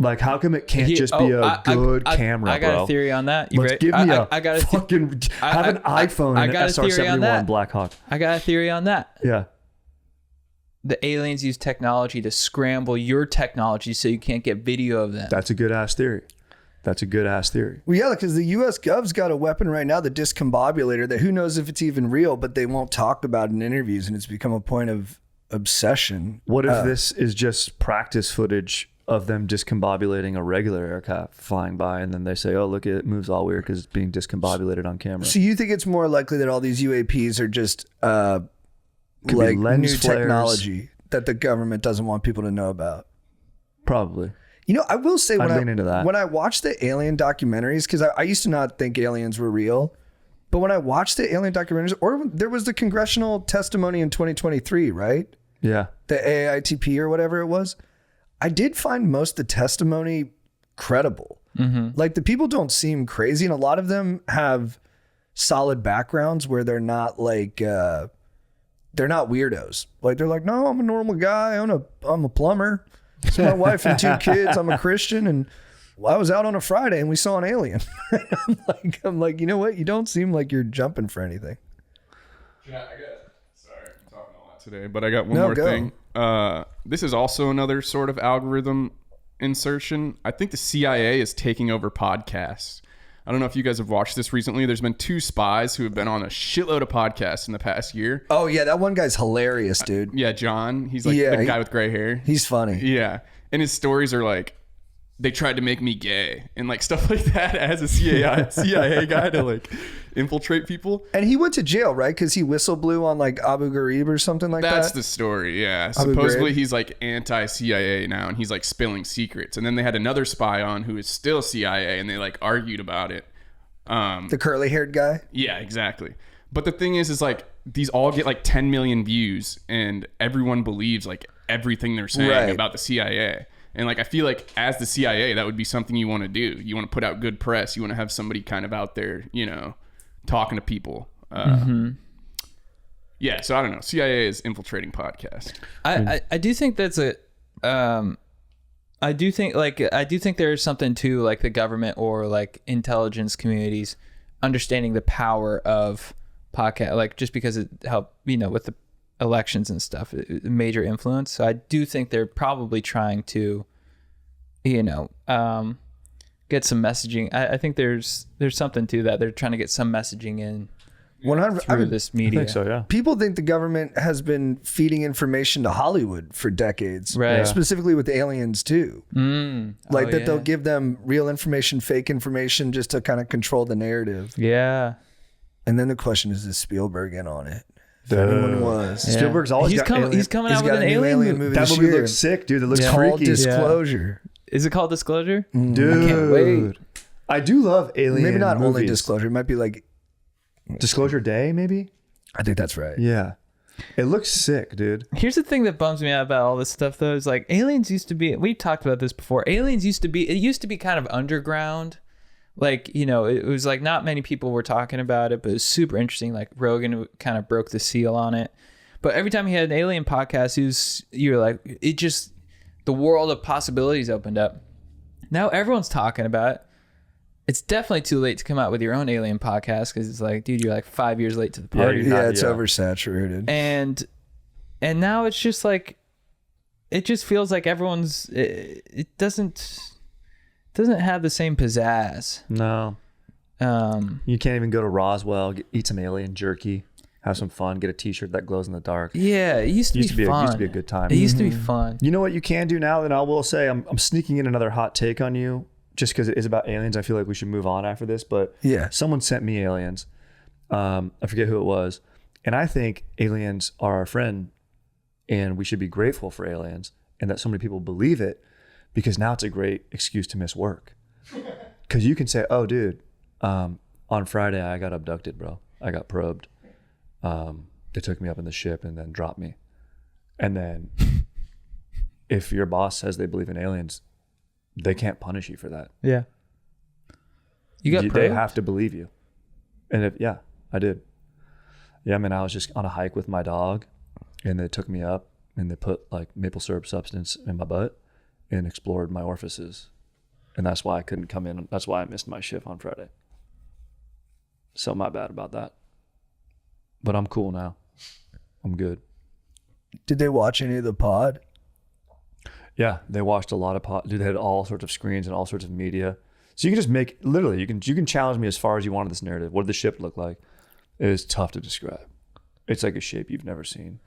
Speaker 3: Like, how come it can't just be a good camera,
Speaker 2: I got
Speaker 3: bro?
Speaker 2: a theory on that. You
Speaker 3: Let's
Speaker 2: ready?
Speaker 3: give me a
Speaker 2: I got a
Speaker 3: fucking... have an iPhone and an SR-71 Blackhawk.
Speaker 2: I got a theory on that.
Speaker 3: Yeah.
Speaker 2: The aliens use technology to scramble your technology so you can't get video of them.
Speaker 3: That's a good-ass theory. That's a good-ass theory.
Speaker 1: Well, yeah, because the U.S. Gov's got a weapon right now, the discombobulator, that who knows if it's even real, but they won't talk about in interviews, and it's become a point of obsession.
Speaker 3: What if this is just practice footage of them discombobulating a regular aircraft flying by, and then they say, oh, look, it moves all weird because it's being discombobulated on camera?
Speaker 1: So you think it's more likely that all these UAPs are just
Speaker 3: Could
Speaker 1: like
Speaker 3: be lens
Speaker 1: new
Speaker 3: flares.
Speaker 1: technology that the government doesn't want people to know about?
Speaker 3: Probably.
Speaker 1: You know, I will say
Speaker 3: I'd lean into that.
Speaker 1: when I watched the alien documentaries, because I used to not think aliens were real, but when I watched the alien documentaries, or there was the congressional testimony in 2023, right?
Speaker 3: Yeah.
Speaker 1: The AITP or whatever it was, I did find most of the testimony credible. Like the people don't seem crazy, and a lot of them have solid backgrounds where they're not like they're not weirdos. Like they're like, no, I'm a normal guy. I'm a plumber. It's my wife and 2 kids. I'm a Christian, and I was out on a Friday and we saw an alien. I'm like, you know what? You don't seem like you're jumping for anything.
Speaker 5: Yeah, sorry, I'm talking a lot today, but I got one
Speaker 1: No,
Speaker 5: more
Speaker 1: go.
Speaker 5: thing. This is also another sort of algorithm insertion. I think the CIA is taking over podcasts. I don't know if you guys have watched this recently. There's been 2 spies who have been on a shitload of podcasts in the past year.
Speaker 1: Oh yeah, that one guy's hilarious, dude.
Speaker 5: Yeah, John. He's like
Speaker 1: Yeah,
Speaker 5: the guy with gray hair.
Speaker 1: He's funny.
Speaker 5: Yeah. And his stories are like, they tried to make me gay and like stuff like that as a CIA guy to like infiltrate people.
Speaker 1: And he went to jail, right? Because he whistle blew on like Abu Ghraib or something like
Speaker 5: That's
Speaker 1: that.
Speaker 5: the story, yeah.
Speaker 1: Abu
Speaker 5: Supposedly
Speaker 1: Ghraib.
Speaker 5: he's like anti-CIA now, and he's like spilling secrets. And then they had another spy on who is still CIA, and they like argued about it.
Speaker 1: The curly haired guy.
Speaker 5: Yeah, exactly. But the thing is like these all get like 10 million views, and everyone believes like everything they're saying
Speaker 1: Right.
Speaker 5: about the CIA. And like I feel like as the CIA, that would be something you want to do. You want to put out good press. You want to have somebody kind of out there, you know, talking to people. Yeah, so I don't know. CIA is infiltrating podcasts.
Speaker 2: I do think that's a I do think there's something to like the government or like intelligence communities understanding the power of podcast, like just because it helped, you know, with the elections and stuff, major influence. So I do think they're probably trying to, you know, get some messaging. I think there's something to that. They're trying to get some messaging in
Speaker 1: 100.
Speaker 2: through this media.
Speaker 3: I think so, yeah.
Speaker 1: People think the government has been feeding information to Hollywood for decades,
Speaker 2: Right. Yeah.
Speaker 1: Specifically with aliens too. Like that they'll give them real information, fake information, just to kind of control the narrative.
Speaker 2: Yeah.
Speaker 1: And then the question is Spielberg in on it? If anyone was,
Speaker 2: Yeah.
Speaker 3: Spielberg's always
Speaker 2: he's
Speaker 3: got
Speaker 2: coming.
Speaker 3: alien-
Speaker 2: He's coming
Speaker 1: he's
Speaker 2: out with
Speaker 1: got
Speaker 2: an
Speaker 1: a new
Speaker 2: alien movie.
Speaker 1: movie.
Speaker 3: That
Speaker 1: this
Speaker 3: movie
Speaker 1: year.
Speaker 3: looks sick, dude. It looks
Speaker 2: Yeah.
Speaker 1: Called
Speaker 3: freaky.
Speaker 1: Disclosure.
Speaker 2: Is it called Disclosure?
Speaker 3: Dude.
Speaker 2: I can't wait.
Speaker 3: I do love alien
Speaker 1: Maybe not only
Speaker 3: movies.
Speaker 1: Disclosure. It might be like,
Speaker 3: Disclosure Day, maybe?
Speaker 1: I think that's right.
Speaker 3: Yeah. It looks sick, dude.
Speaker 2: Here's the thing that bums me out about all this stuff, though, is like aliens used to be. We've talked about this before. Aliens used to be. It used to be kind of underground. Like, you know, it was like not many people were talking about it, but it was super interesting. Like Rogan kind of broke the seal on it. But every time he had an alien podcast, you were like, it just, the world of possibilities opened up. Now everyone's talking about it. It's definitely too late to come out with your own alien podcast because it's like, dude, you're like 5 years late to the party.
Speaker 1: Yeah, it's
Speaker 3: yeah.
Speaker 1: oversaturated.
Speaker 2: And now it's just like, it just feels like everyone's, it doesn't have the same pizzazz.
Speaker 3: No. You can't even go to Roswell, eat some alien jerky, have some fun, get a t-shirt that glows in the dark.
Speaker 2: Yeah, it used to be fun.
Speaker 3: It used to be a good time.
Speaker 2: It used to be fun.
Speaker 3: You know what you can do now? And I will say, I'm sneaking in another hot take on you just because it is about aliens. I feel like we should move on after this, but
Speaker 1: Yeah.
Speaker 3: someone sent me aliens. I forget who it was. And I think aliens are our friend and we should be grateful for aliens and that so many people believe it because now it's a great excuse to miss work. Because you can say, oh, dude, on Friday I got abducted, bro. I got probed. They took me up in the ship and then dropped me. And then if your boss says they believe in aliens, they can't punish you for that.
Speaker 2: Yeah. You got
Speaker 3: They
Speaker 2: probed?
Speaker 3: have to believe you. And I did. Yeah, I mean, I was just on a hike with my dog, and they took me up, and they put like maple syrup substance in my butt and explored my orifices. And that's why I couldn't come in. That's why I missed my shift on Friday. So my bad about that. But I'm cool now. I'm good.
Speaker 1: Did they watch any of the pod?
Speaker 3: Yeah, they watched a lot of pod. Dude, they had all sorts of screens and all sorts of media. So you can just make, literally, you can challenge me as far as you want in this narrative. What did the ship look like? It is tough to describe. It's like a shape you've never seen.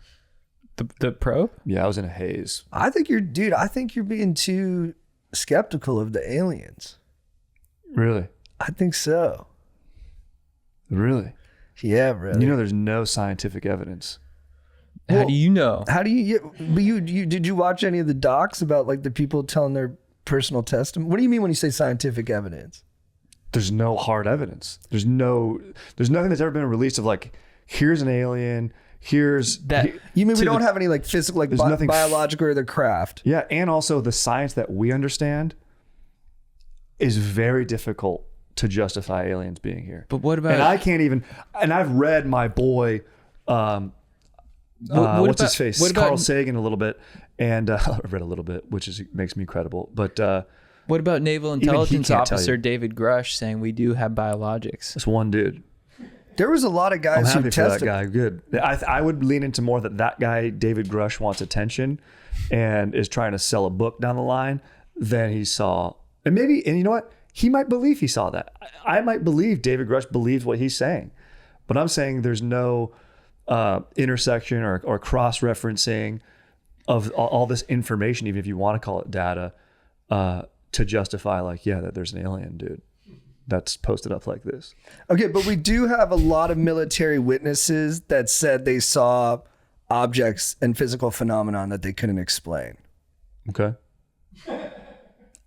Speaker 2: The probe?
Speaker 3: Yeah, I was in a haze.
Speaker 1: I think you're being too skeptical of the aliens.
Speaker 3: Really?
Speaker 1: I think so.
Speaker 3: Really?
Speaker 1: Yeah, really.
Speaker 3: You know, there's no scientific evidence.
Speaker 2: How do you know?
Speaker 1: How do you? But you did you watch any of the docs about like the people telling their personal testimony? What do you mean when you say scientific evidence?
Speaker 3: There's no hard evidence. There's nothing that's ever been released of like, here's an alien. Here's
Speaker 2: That
Speaker 1: You mean we don't have any like physical, like
Speaker 3: nothing
Speaker 1: biological or the craft?
Speaker 3: Yeah, and also the science that we understand is very difficult to justify aliens being here.
Speaker 2: But what about?
Speaker 3: And I can't even. And I've read my boy, what's his face,
Speaker 2: what about-
Speaker 3: Carl Sagan a little bit, and I've read a little bit, which makes me credible. But
Speaker 2: What about Naval
Speaker 3: he
Speaker 2: Intelligence
Speaker 3: can't tell
Speaker 2: Officer
Speaker 3: you.
Speaker 2: David Grush saying we do have biologics?
Speaker 3: this one dude,
Speaker 1: There was a lot of
Speaker 3: I'm
Speaker 1: guys who
Speaker 3: happy for that
Speaker 1: tested.
Speaker 3: guy. Good. I would lean into more that guy, David Grush, wants attention and is trying to sell a book down the line than he saw. And you know what? He might believe he saw that. I might believe David Grush believes what he's saying. But I'm saying there's no intersection or cross-referencing of all this information, even if you want to call it data, to justify like, yeah, that there's an alien, dude, that's posted up like this.
Speaker 1: Okay, but we do have a lot of military witnesses that said they saw objects and physical phenomenon that they couldn't explain.
Speaker 3: Okay.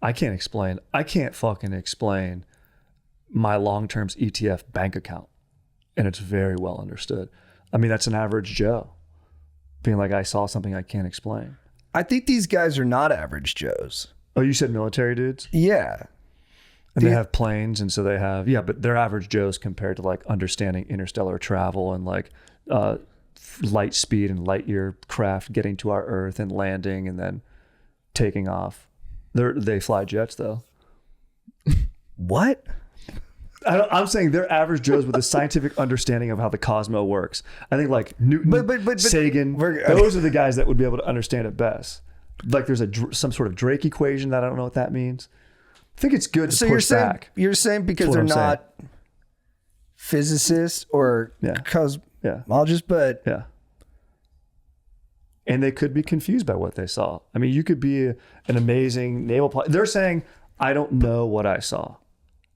Speaker 3: I can't fucking explain my long-term ETF bank account. And it's very well understood. I mean, that's an average Joe being like, I saw something I can't explain.
Speaker 1: I think these guys are not average Joes.
Speaker 3: Oh, you said military dudes?
Speaker 1: Yeah.
Speaker 3: And they have planes, and so they have, but they're average Joes compared to like understanding interstellar travel and like light speed and light year craft getting to our Earth and landing and then taking off. They fly jets though.
Speaker 1: What?
Speaker 3: I'm saying they're average Joes with a scientific understanding of how the cosmos works. I think like Newton,
Speaker 1: But
Speaker 3: Sagan, those are the guys that would be able to understand it best. Like there's some sort of Drake equation that I don't know what that means. I think it's good to
Speaker 1: So
Speaker 3: push back.
Speaker 1: you're saying because
Speaker 3: That's
Speaker 1: they're
Speaker 3: what I'm
Speaker 1: not physicists or cosmologists, but
Speaker 3: Yeah. And they could be confused by what they saw. I mean, you could be an amazing naval pilot. They're saying, I don't know what I saw.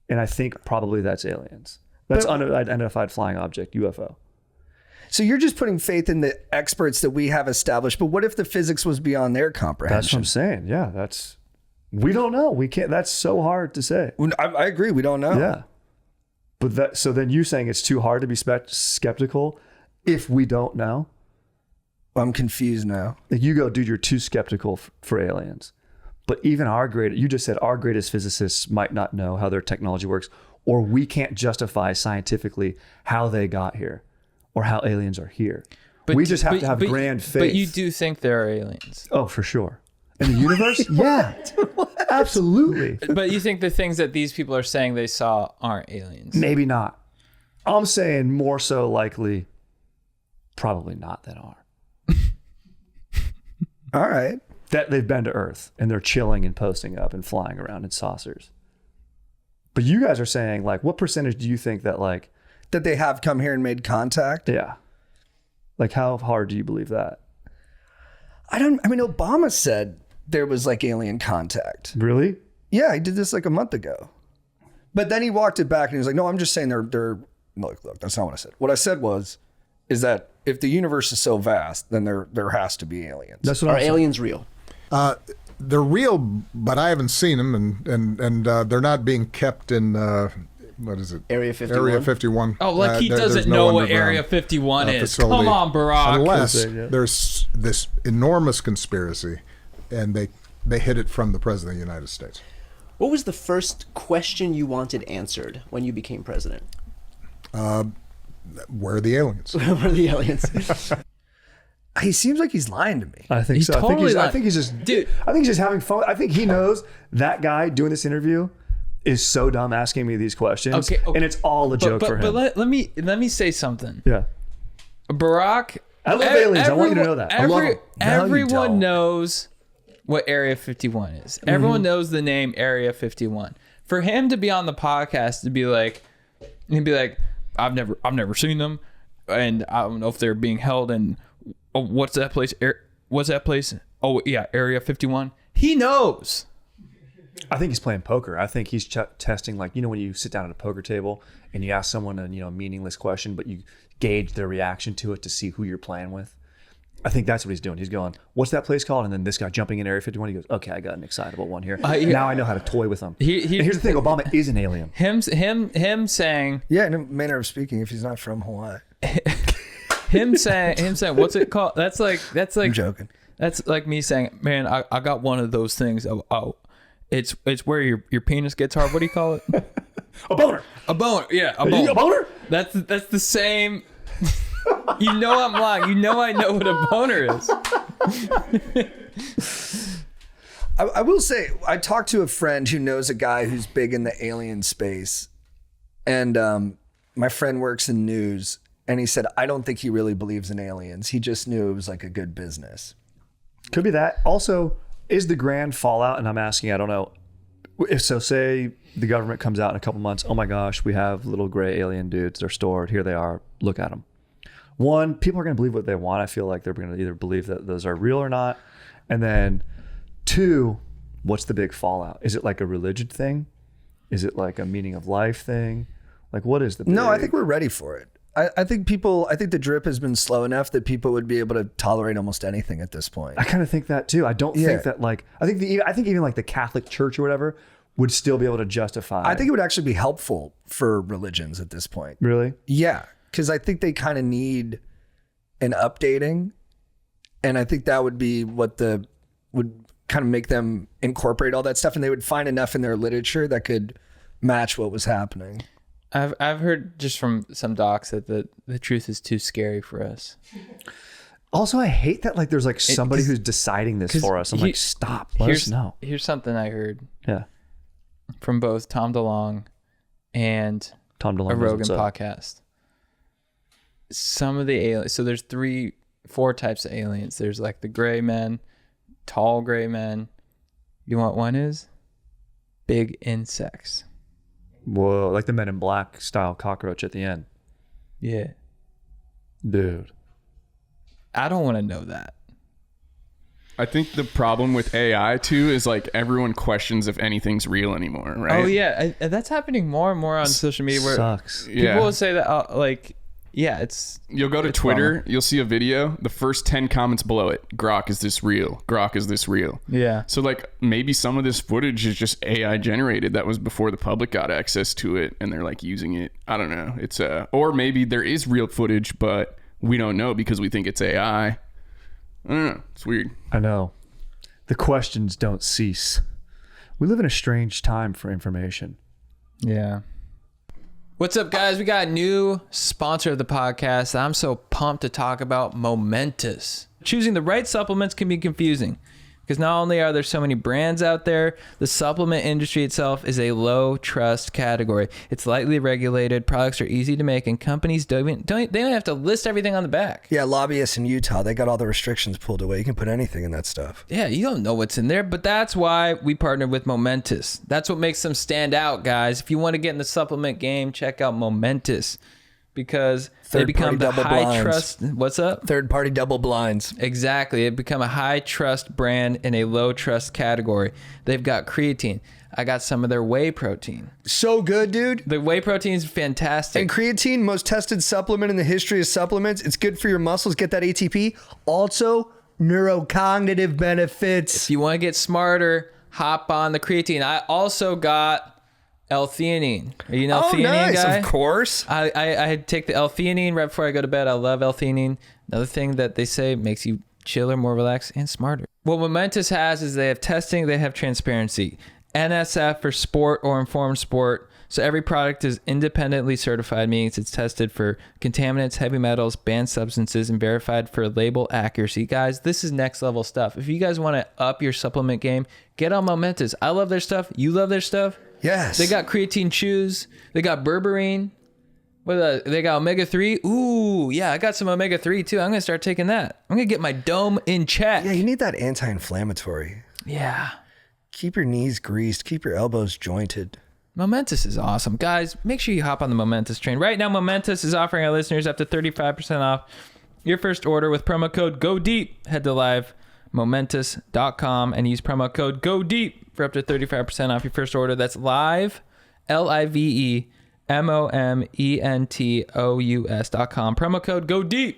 Speaker 3: And I think probably that's aliens. That's unidentified flying object, UFO.
Speaker 1: so you're just putting faith in the experts that we have established. But what if the physics was beyond their
Speaker 3: That's what
Speaker 1: comprehension?
Speaker 3: I'm saying. Yeah, we don't know. We can't, that's so hard to say.
Speaker 1: I agree. We don't know.
Speaker 3: Yeah. But so then you saying it's too hard to be skeptical if we don't know?
Speaker 1: I'm confused now.
Speaker 3: Like you go, dude, you're too skeptical for aliens. But even you just said our greatest physicists might not know how their technology works, or we can't justify scientifically how they got here or how aliens are here. We just have to have grand faith.
Speaker 2: But you do think there are aliens.
Speaker 3: Oh, for sure. In the universe? Yeah. Absolutely.
Speaker 2: But you think the things that these people are saying they saw aren't aliens?
Speaker 3: Maybe not. I'm saying more so likely, probably not than are.
Speaker 1: All right.
Speaker 3: That they've been to Earth and they're chilling and posting up and flying around in saucers. But you guys are saying, like, what percentage do you think that, like,
Speaker 1: That they have come here and made contact?
Speaker 3: yeah. Like, how hard do you believe that?
Speaker 1: I mean, Obama said there was like alien contact.
Speaker 3: Really?
Speaker 1: Yeah, he did this like a month ago. But then he walked it back and he was like, no, I'm just saying they're look, that's not what I said. What I said is that if the universe is so vast, then there has to be aliens.
Speaker 3: That's what
Speaker 6: Are
Speaker 3: I'm saying.
Speaker 6: aliens real?
Speaker 7: They're real, but I haven't seen them, and they're not being kept in what is it?
Speaker 6: Area 51?
Speaker 7: Area 51.
Speaker 2: Oh, like he
Speaker 7: there's
Speaker 2: doesn't
Speaker 7: no
Speaker 2: know what
Speaker 7: underground,
Speaker 2: Area 51 is.
Speaker 7: facility.
Speaker 2: Come on, Barack.
Speaker 7: Unless
Speaker 3: Yeah.
Speaker 7: there's this enormous conspiracy, and they hid it from the president of the United States.
Speaker 6: What was the first question you wanted answered when you became president?
Speaker 7: Where are the aliens?
Speaker 6: Where are the aliens?
Speaker 1: He seems like he's lying to me.
Speaker 3: I think
Speaker 2: He's
Speaker 3: so.
Speaker 2: totally
Speaker 3: I think he's just,
Speaker 2: Dude.
Speaker 3: I think he's just having fun. I think he knows that guy doing this interview is so dumb asking me these questions,
Speaker 2: Okay.
Speaker 3: and it's all a joke for him.
Speaker 2: But let me say something.
Speaker 3: Yeah.
Speaker 2: Barack.
Speaker 3: I love aliens. I want you to know that.
Speaker 7: I love 'em.
Speaker 1: No, you
Speaker 2: Everyone
Speaker 1: don't.
Speaker 2: knows what Area 51 is.
Speaker 3: Mm-hmm.
Speaker 2: Everyone knows the name Area 51. For him to be on the podcast to be like, he'd be like, I've never seen them, and I don't know if they're being held in. Oh, what's that place? What's that place? Oh yeah, Area 51. He knows.
Speaker 3: I think he's playing poker. I think he's testing, like, you know, when you sit down at a poker table and you ask someone a meaningless question, but you gauge their reaction to it to see who you're playing with. I think that's what he's doing. He's going, what's that place called? And then this guy jumping in Area 51, he goes, okay, I got an excitable one here. Now I know how to toy with him. And here's the thing, Obama is an alien.
Speaker 2: Him saying
Speaker 1: Yeah, in a manner of speaking, if he's not from Hawaii.
Speaker 2: him saying what's it called? That's like
Speaker 1: I'm joking.
Speaker 2: That's like me saying, man, I got one of those things. Oh, it's where your penis gets hard. What do you call it?
Speaker 3: A boner.
Speaker 2: A boner. Yeah, a
Speaker 3: You
Speaker 2: boner.
Speaker 3: got a boner?
Speaker 2: That's the same. You know I'm lying. You know I know what a boner is.
Speaker 1: I will say, I talked to a friend who knows a guy who's big in the alien space. And my friend works in news. And he said, I don't think he really believes in aliens. He just knew it was like a good business.
Speaker 3: Could be that. Also, is the grand fallout, and I'm asking, I don't know, if so, say the government comes out in a couple months, oh my gosh, we have little gray alien dudes, they're stored, here they are, look at them. One, people are going to believe what they want. I feel like they're going to either believe that those are real or not. And then two, what's the big fallout? Is it like a religion thing? Is it like a meaning of life thing? Like, what is the big...
Speaker 1: No, I think we're ready for it. I think the drip has been slow enough that people would be able to tolerate almost anything at this point.
Speaker 3: I kind of think that too. I don't think that, like, I think even like the Catholic Church or whatever would still be able to justify.
Speaker 1: I think it would actually be helpful for religions at this point.
Speaker 3: Really?
Speaker 1: Yeah, because I think they kind of need an updating, and I think that would be what would kind of make them incorporate all that stuff, and they would find enough in their literature that could match what was happening.
Speaker 2: I've heard just from some docs that the truth is too scary for us.
Speaker 3: Also, I hate that, like, there's like somebody who's deciding this for us. I'm like, stop. Let us know.
Speaker 2: Here's something I heard.
Speaker 3: Yeah.
Speaker 2: From both Tom DeLonge and
Speaker 3: Tom DeLonge
Speaker 2: a Rogan
Speaker 3: knows what's up.
Speaker 2: podcast. Some of the aliens, so there's 4 types of aliens. There's like the gray men, tall gray men. You know what one is? Big insects.
Speaker 3: Whoa, like the Men in Black style cockroach at the end.
Speaker 2: Yeah.
Speaker 3: Dude.
Speaker 2: I don't want to know that.
Speaker 5: I think the problem with AI too is like everyone questions if anything's real anymore, right?
Speaker 2: Oh yeah, that's happening more and more on social media where
Speaker 3: Sucks.
Speaker 2: people will say that like, yeah,
Speaker 5: You'll go to Twitter, you'll see a video, the first 10 comments below it, Grok, is this real? Grok, is this real?
Speaker 2: Yeah.
Speaker 5: So like maybe some of this footage is just AI generated that was before the public got access to it and they're like using it. I don't know. It's or maybe there is real footage, but we don't know because we think it's AI. I don't know. It's weird.
Speaker 3: I know. The questions don't cease. We live in a strange time for information.
Speaker 2: Yeah. What's up, guys? We got a new sponsor of the podcast. I'm so pumped to talk about Momentous. Choosing the right supplements can be confusing because not only are there so many brands out there, the supplement industry itself is a low trust category. It's lightly regulated, products are easy to make, and companies don't have to list everything on the back.
Speaker 1: Yeah, lobbyists in Utah, they got all the restrictions pulled away. You can put anything in that stuff.
Speaker 2: Yeah, you don't know what's in there, but that's why we partnered with Momentous. That's what makes them stand out, guys. If you want to get in the supplement game, check out Momentous because they become the high trust. What's up?
Speaker 1: Third-party double blinds.
Speaker 2: Exactly. They become a high trust brand in a low trust category. They've got creatine. I got some of their whey protein.
Speaker 1: So good, dude.
Speaker 2: The whey protein is fantastic.
Speaker 1: And creatine, most tested supplement in the history of supplements. It's good for your muscles. Get that ATP. Also, neurocognitive benefits.
Speaker 2: If you want to get smarter, hop on the creatine. I also got L-theanine. Are you an L-theanine guy?
Speaker 1: Of course.
Speaker 2: I take the L-theanine right before I go to bed. I love L-theanine. Another thing that they say makes you chiller, more relaxed, and smarter. What Momentous has is they have testing, they have transparency. NSF for sport or informed sport. So every product is independently certified, meaning it's tested for contaminants, heavy metals, banned substances, and verified for label accuracy. Guys, this is next level stuff. If you guys want to up your supplement game, get on Momentous. I love their stuff. You love their stuff.
Speaker 1: Yes.
Speaker 2: They got creatine chews. They got berberine. They got omega-3. Ooh, yeah, I got some omega-3 too. I'm going to start taking that. I'm going to get my dome in check.
Speaker 1: Yeah, you need that anti-inflammatory.
Speaker 2: Yeah.
Speaker 1: Keep your knees greased. Keep your elbows jointed.
Speaker 2: Momentous is awesome. Guys, make sure you hop on the Momentous train. Right now, Momentous is offering our listeners up to 35% off your first order with promo code GODEEP. Head to livemomentous.com and use promo code GODEEP for up to 35% off your first order. That's live, LIVEMOMENTOUS.com. Promo code GODEEP.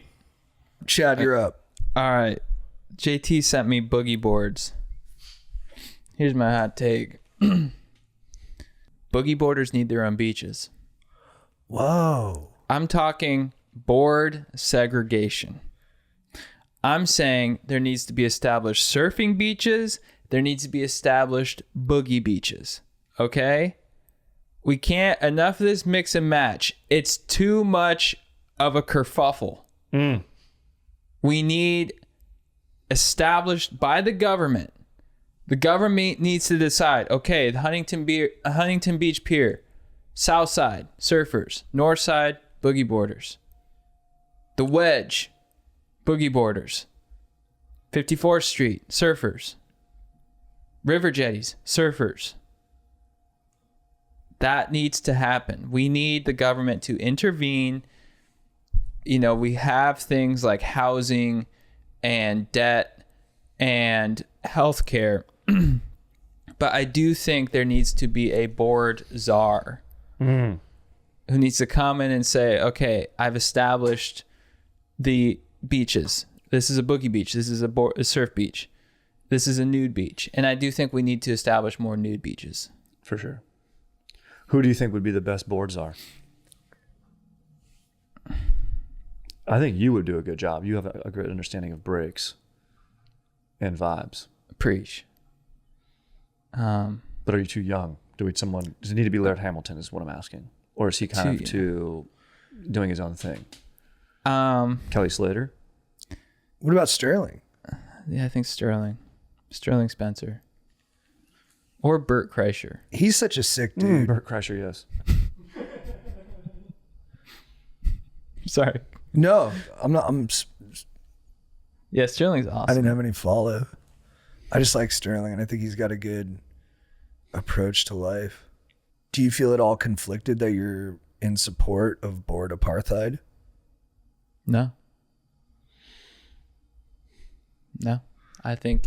Speaker 1: Chad, you're up.
Speaker 2: All right. JT sent me boogie boards. Here's my hot take. Boogie boarders need their own beaches.
Speaker 1: Whoa.
Speaker 2: I'm talking board segregation. I'm saying there needs to be established surfing beaches. There needs to be established boogie beaches. Okay? We can't, enough of this mix and match. It's too much of a kerfuffle. We need established by the government. The government needs to decide, okay, the Huntington Beach Pier, South Side, surfers, North Side, boogie boarders. The Wedge, boogie boarders. 54th Street, surfers. River jetties, surfers. That needs to happen. We need the government to intervene. You know, we have things like housing and debt and healthcare. But I do think there needs to be a board czar who needs to come in and say, okay, I've established the beaches. This is a boogie beach. This is a surf beach. This is a nude beach. And I do think we need to establish more nude beaches.
Speaker 3: For sure. Who do you think would be the best board czar? I think you would do a good job. You have a great understanding of breaks and vibes.
Speaker 2: Preach.
Speaker 3: But are you too young? Does it need to be Laird Hamilton is what I'm asking? Or is he kind of too doing his own thing? Kelly Slater?
Speaker 1: What about Sterling?
Speaker 2: Yeah, I think Sterling Spencer. Or Bert Kreischer.
Speaker 1: He's such a sick dude.
Speaker 3: Bert Kreischer, yes.
Speaker 2: Sorry.
Speaker 1: No, I'm not.
Speaker 2: Yeah, Sterling's awesome.
Speaker 1: I didn't have any follow. I just like Sterling, and I think he's got a good approach to life. Do you feel at all conflicted that you're in support of board apartheid?
Speaker 2: No. I think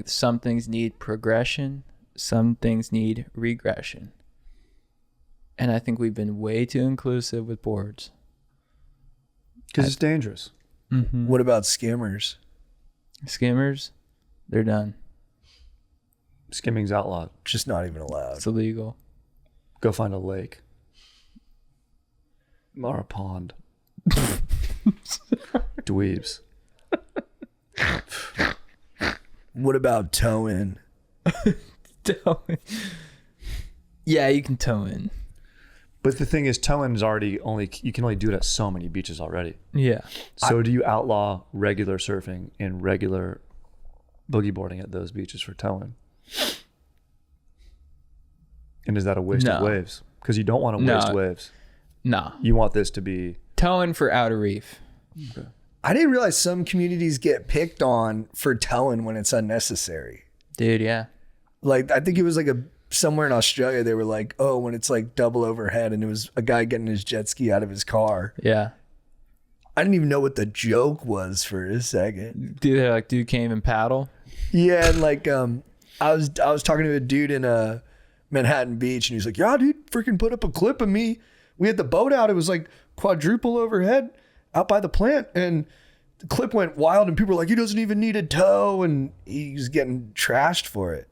Speaker 2: some things need progression, some things need regression. And I think we've been way too inclusive with boards.
Speaker 3: Because it's dangerous.
Speaker 2: Mm-hmm.
Speaker 1: What about skimmers?
Speaker 2: Skimmers, they're done.
Speaker 3: Skimming's outlawed.
Speaker 1: Just not even allowed.
Speaker 2: It's illegal.
Speaker 3: Go find a lake. Or a pond. Dweebs.
Speaker 1: What about towing?
Speaker 2: Yeah, you can tow in.
Speaker 3: But the thing is, towing is you can only do it at so many beaches already.
Speaker 2: Yeah.
Speaker 3: So do you outlaw regular surfing and regular boogie boarding at those beaches for towing? And is that a waste of waves? Because you don't want to waste waves.
Speaker 2: No.
Speaker 3: You want this to be...
Speaker 2: Towing for outer reef.
Speaker 3: Okay.
Speaker 1: I didn't realize some communities get picked on for towing when it's unnecessary.
Speaker 2: Dude, yeah.
Speaker 1: Like, I think it was like somewhere in Australia, they were like, oh, when it's like double overhead, and it was a guy getting his jet ski out of his car.
Speaker 2: Yeah.
Speaker 1: I didn't even know what the joke was for a second.
Speaker 2: Dude, they're like, dude can't even paddle.
Speaker 1: Yeah, and like I was talking to a dude in Manhattan Beach, and he's like, yeah, dude, freaking put up a clip of me. We had the boat out. It was like quadruple overhead out by the plant, and the clip went wild, and people were like, he doesn't even need a tow, and he's getting trashed for it.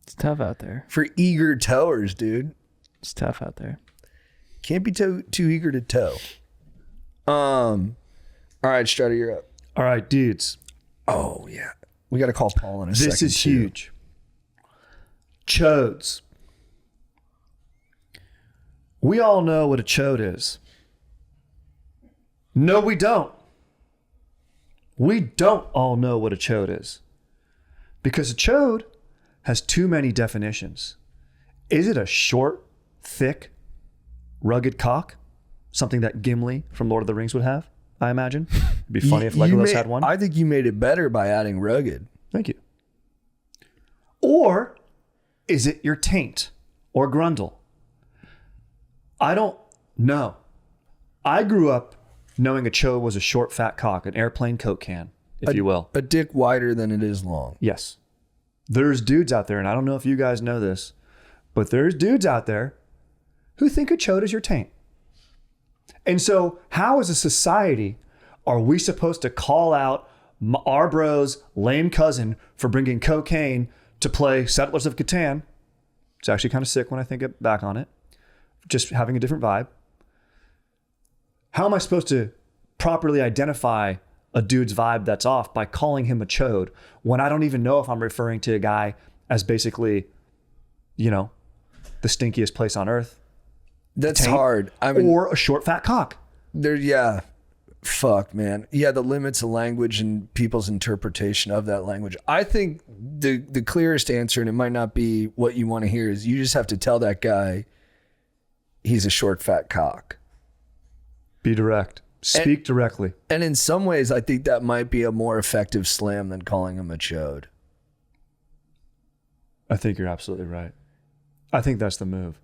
Speaker 2: It's tough out there.
Speaker 1: For eager towers, dude.
Speaker 2: It's tough out there.
Speaker 1: Can't be too eager to tow. All right, Strutter, you're up.
Speaker 3: All right, dudes.
Speaker 1: Oh, yeah. We got to call Paul in a second.
Speaker 3: This is
Speaker 1: too.
Speaker 3: huge. Chodes. We all know what a chode is. No, we don't. We don't all know what a chode is. Because a chode has too many definitions. Is it a short, thick, rugged cock? Something that Gimli from Lord of the Rings would have, I imagine. It'd be funny if Legolas had one.
Speaker 1: I think you made it better by adding rugged.
Speaker 3: Thank you. Or is it your taint or grundle? I don't know. I grew up knowing a chode was a short, fat cock, an airplane Coke can, if you will.
Speaker 1: A dick wider than it is long.
Speaker 3: Yes. There's dudes out there, and I don't know if you guys know this, but there's dudes out there who think a chode is your taint. And so how as a society are we supposed to call out our bro's lame cousin for bringing cocaine to play Settlers of Catan? It's actually kind of sick when I think back on it. Just having a different vibe. How am I supposed to properly identify a dude's vibe that's off by calling him a chode when I don't even know if I'm referring to a guy as basically, you know, the stinkiest place on earth?
Speaker 1: That's
Speaker 3: Taint,
Speaker 1: hard. I mean,
Speaker 3: or a short, fat cock.
Speaker 1: yeah. Fuck, man. Yeah, the limits of language and people's interpretation of that language. I think the clearest answer, and it might not be what you want to hear, is you just have to tell that guy he's a short, fat cock.
Speaker 3: Be direct. Speak directly.
Speaker 1: And in some ways, I think that might be a more effective slam than calling him a chode.
Speaker 3: I think you're absolutely right. I think that's the move.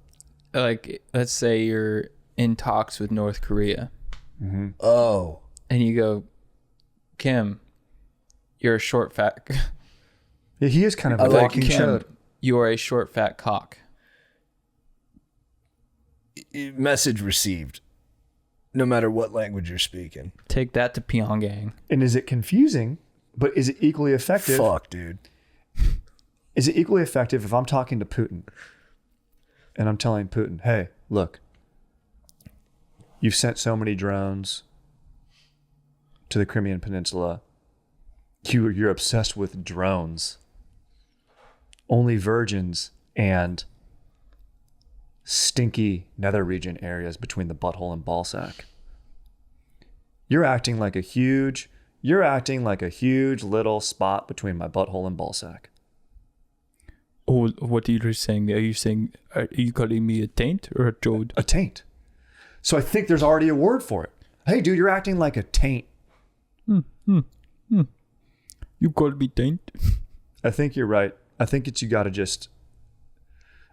Speaker 2: Like, let's say you're in talks with North Korea.
Speaker 3: Mm-hmm.
Speaker 1: Oh.
Speaker 2: And you go, Kim, you're a short, fat...
Speaker 3: Yeah, he is kind of a
Speaker 2: like,
Speaker 3: walking
Speaker 2: Kim,
Speaker 3: chode.
Speaker 2: you are a short, fat cock.
Speaker 1: Message received. No matter what language you're speaking.
Speaker 2: Take that to Pyongyang.
Speaker 3: And is it confusing, but is it equally effective?
Speaker 1: Fuck, dude.
Speaker 3: Is it equally effective if I'm talking to Putin and I'm telling Putin, hey, look, you've sent so many drones to the Crimean Peninsula. You're obsessed with drones. Only virgins and stinky nether region areas between the butthole and ballsack. You're acting like a huge little spot between my butthole and ballsack.
Speaker 2: Oh, what are you saying? Are you calling me a taint or a chode?
Speaker 3: A taint. So I think there's already a word for it. Hey, dude, you're acting like a taint.
Speaker 2: You called me taint?
Speaker 3: I think you're right. I think you got to just...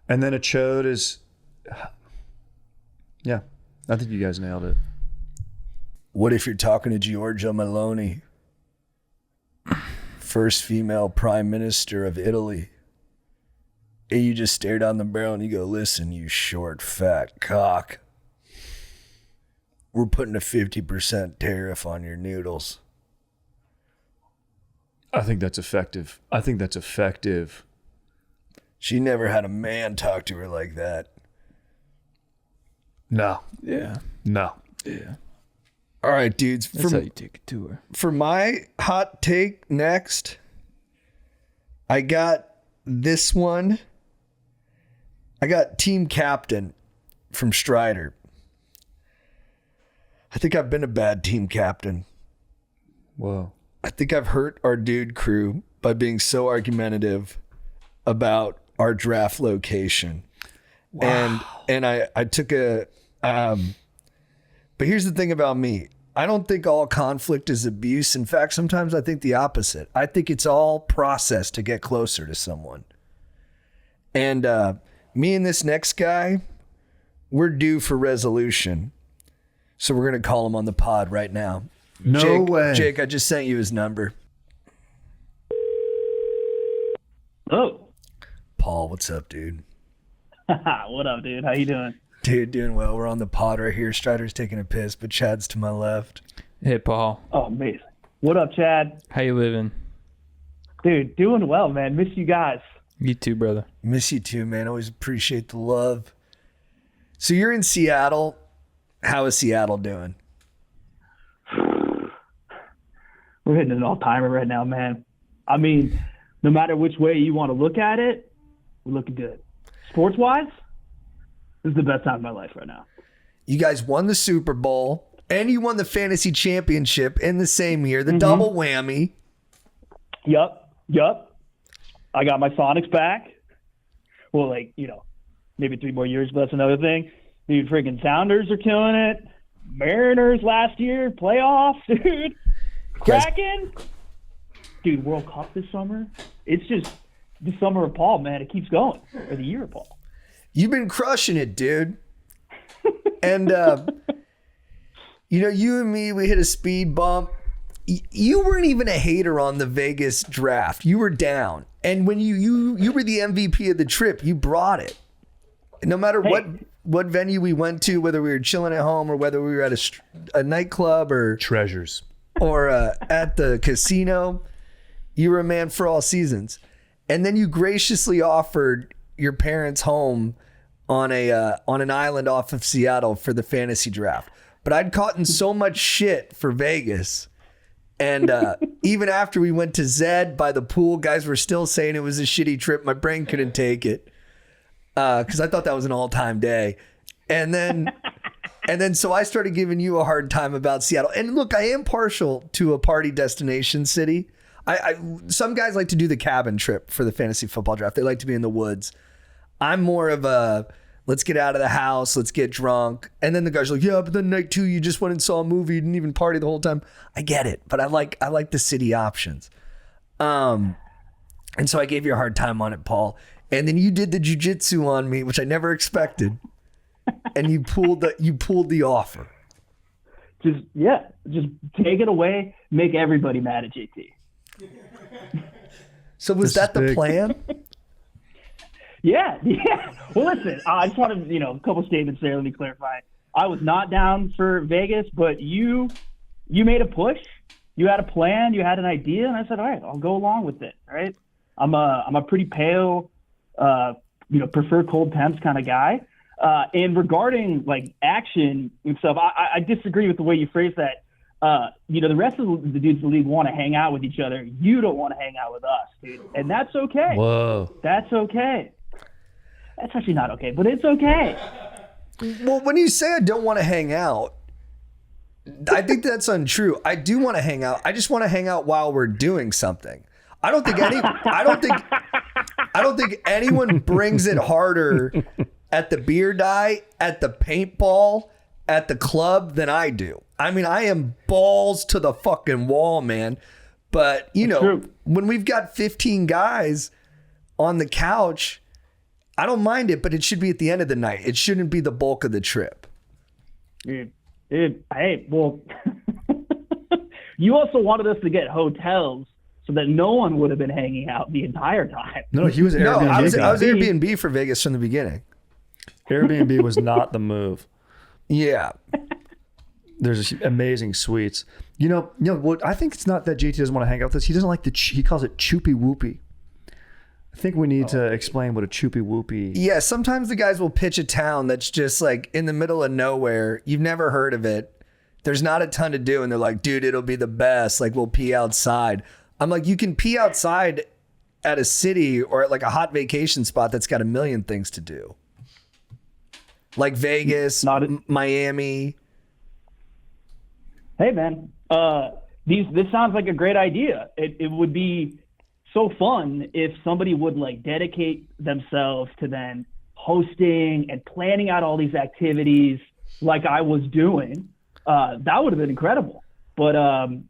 Speaker 3: And then a chode is... Yeah, I think you guys nailed it.
Speaker 1: What if you're talking to Giorgia Meloni, first female prime minister of Italy, and you just stare down the barrel and you go, listen, you short, fat cock. We're putting a 50% tariff on your noodles.
Speaker 3: I think that's effective.
Speaker 1: She never had a man talk to her like that.
Speaker 3: No.
Speaker 2: Yeah.
Speaker 3: No.
Speaker 2: Yeah.
Speaker 1: All right, dudes.
Speaker 2: That's how you take it to her.
Speaker 1: For my hot take next, I got this one. I got team captain from Strider. I think I've been a bad team captain.
Speaker 3: Whoa.
Speaker 1: I think I've hurt our dude crew by being so argumentative about our draft location. Wow. And I took a but here's the thing about me. I don't think all conflict is abuse. In fact, sometimes I think the opposite. I think it's all process to get closer to someone. And me and this next guy, we're due for resolution. So we're going to call him on the pod right now.
Speaker 3: No way.
Speaker 1: Jake, I just sent you his number.
Speaker 8: Oh.
Speaker 1: Paul, what's up, dude?
Speaker 8: What up, dude? How you doing?
Speaker 1: Dude, doing well. We're on the pod right here. Strider's taking a piss, but Chad's to my left.
Speaker 2: Hey, Paul.
Speaker 8: Oh, amazing. What up, Chad?
Speaker 2: How you living?
Speaker 8: Dude, doing well, man. Miss you guys.
Speaker 2: You too, brother.
Speaker 1: Miss you too, man. Always appreciate the love. So you're in Seattle. How is Seattle doing?
Speaker 8: We're hitting an all-timer right now, man. I mean, no matter which way you want to look at it, we're looking good. Sports-wise, this is the best time of my life right now.
Speaker 1: You guys won the Super Bowl and you won the fantasy championship in the same year, the double whammy.
Speaker 8: Yup. I got my Sonics back. Well, maybe 3 more years, but that's another thing. Dude, freaking Sounders are killing it. Mariners last year, playoffs, dude. Kraken. Dude, World Cup this summer. It's just the summer of Paul, man. It keeps going. Or the year of Paul.
Speaker 1: You've been crushing it, dude. And, you and me, we hit a speed bump. You weren't even a hater on the Vegas draft. You were down. And when you were the MVP of the trip, you brought it. No matter what venue we went to, whether we were chilling at home or whether we were at a nightclub or
Speaker 3: Treasures.
Speaker 1: Or at the casino, you were a man for all seasons. And then you graciously offered your parents' home on an island off of Seattle for the fantasy draft. But I'd caught in so much shit for Vegas. And even after we went to Zed by the pool, guys were still saying it was a shitty trip. My brain couldn't take it because I thought that was an all-time day. And then so I started giving you a hard time about Seattle. And look, I am partial to a party destination city. Some guys like to do the cabin trip for the fantasy football draft. They like to be in the woods. I'm more of a let's get out of the house, let's get drunk. And then the guys are like, yeah, but then night 2, you just went and saw a movie, you didn't even party the whole time. I get it, but I like the city options. And so I gave you a hard time on it, Paul. And then you did the jujitsu on me, which I never expected. And you pulled the offer.
Speaker 8: Just take it away, make everybody mad at JT.
Speaker 1: So was that the plan?
Speaker 8: Yeah. Well, listen, I just wanted, a couple statements there. Let me clarify. I was not down for Vegas, but you made a push. You had a plan. You had an idea, and I said, all right, I'll go along with it. All right. I'm a pretty pale, prefer cold temps kind of guy. And regarding like action and stuff, I disagree with the way you phrased that. The rest of the dudes in the league want to hang out with each other. You don't want to hang out with us, dude. And that's okay.
Speaker 3: Whoa.
Speaker 8: That's okay. That's actually not okay, but it's okay.
Speaker 1: Well, when you say I don't want to hang out, I think that's untrue. I do want to hang out. I just want to hang out while we're doing something. I don't think anyone brings it harder at the beer die, at the paintball, at the club than I do. I mean, I am balls to the fucking wall, man. But, when we've got 15 guys on the couch, I don't mind it, but it should be at the end of the night. It shouldn't be the bulk of the trip.
Speaker 8: Hey, well, you also wanted us to get hotels so that no one would have been hanging out the entire time.
Speaker 3: No, he was Airbnb.
Speaker 1: No, I was Airbnb for Vegas from the beginning.
Speaker 3: Airbnb was not the move.
Speaker 1: Yeah.
Speaker 3: There's amazing suites. What I think it's not that JT doesn't want to hang out with us. He doesn't like he calls it choopy whoopy. I think we need to explain what a choopy whoopy.
Speaker 1: Yeah, sometimes the guys will pitch a town that's just like in the middle of nowhere. You've never heard of it. There's not a ton to do. And they're like, dude, it'll be the best. Like, we'll pee outside. I'm like, you can pee outside at a city or at like a hot vacation spot that's got a million things to do. Like Vegas, Miami.
Speaker 8: Hey, man, this sounds like a great idea. It would be so fun if somebody would like dedicate themselves to then hosting and planning out all these activities like I was doing. That would have been incredible. But you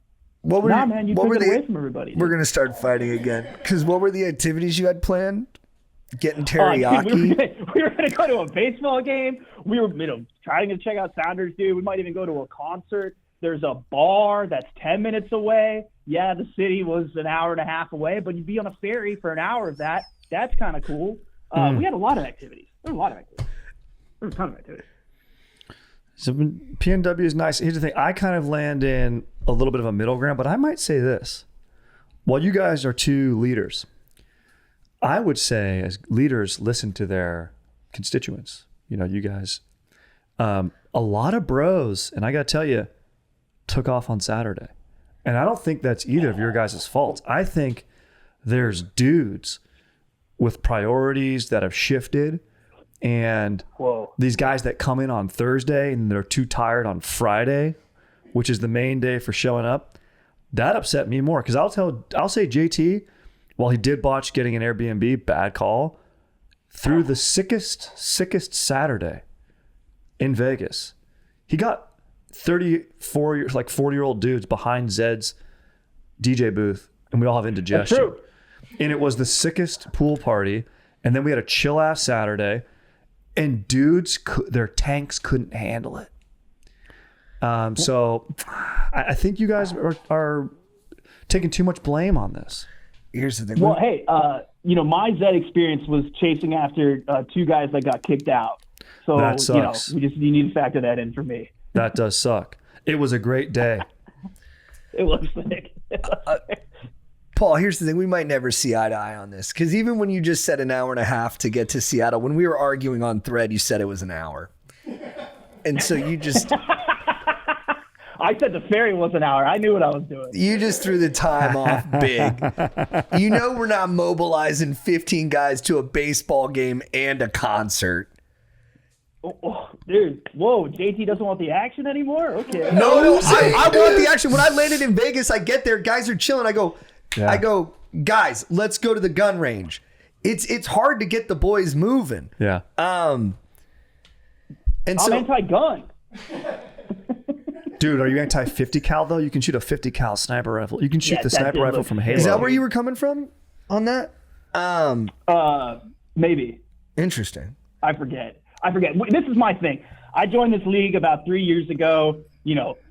Speaker 8: took it away from everybody.
Speaker 1: We're going to start fighting again. Because what were the activities you had planned? Getting teriyaki?
Speaker 8: We were going to go to a baseball game. We were trying to check out Sounders, dude. We might even go to a concert. There's a bar that's 10 minutes away. Yeah, the city was an hour and a half away, but you'd be on a ferry for an hour of that. That's kind of cool. We had a lot of activities. There were a ton of activities.
Speaker 3: So PNW is nice. Here's the thing. I kind of land in a little bit of a middle ground, but I might say this. While you guys are two leaders, I would say as leaders, listen to their constituents. You guys, a lot of bros, and I got to tell you, took off on Saturday. And I don't think that's either of your guys' faults. I think there's dudes with priorities that have shifted, and these guys that come in on Thursday and they're too tired on Friday, which is the main day for showing up. That upset me more, because I'll say JT, while he did botch getting an Airbnb, bad call, through the sickest Saturday in Vegas, he got 34 years, like 40-year-old dudes behind Zed's DJ booth, and we all have indigestion.
Speaker 8: That's true.
Speaker 3: And it was the sickest pool party. And then we had a chill ass Saturday, and dudes, their tanks couldn't handle it. So I think you guys are taking too much blame on this.
Speaker 1: Here's the thing.
Speaker 8: Well, hey, my Zed experience was chasing after 2 guys that got kicked out. So,
Speaker 3: That sucks.
Speaker 8: you need to factor that in for me.
Speaker 3: That does suck. It was a great day.
Speaker 8: It was sick.
Speaker 1: Paul, here's the thing. We might never see eye to eye on this, because even when you just said an hour and a half to get to Seattle, when we were arguing on Thread, you said it was an hour. And so you just...
Speaker 8: I said the ferry was an hour. I knew what I was doing.
Speaker 1: You just threw the time off big. You know we're not mobilizing 15 guys to a baseball game and a concert.
Speaker 8: Oh, dude, whoa, JT doesn't want the action anymore? Okay.
Speaker 1: No, I want the action. When I landed in Vegas, I get there, guys are chilling. I go, guys, let's go to the gun range. It's hard to get the boys moving.
Speaker 3: Yeah.
Speaker 1: And
Speaker 8: I'm anti-gun.
Speaker 3: Dude, are you anti 50 cal though? You can shoot a 50 cal sniper rifle. You can shoot the sniper rifle from Halo.
Speaker 1: Is that where you were coming from on that?
Speaker 8: Maybe.
Speaker 1: Interesting.
Speaker 8: I forget. This is my thing. I joined this league about 3 years ago.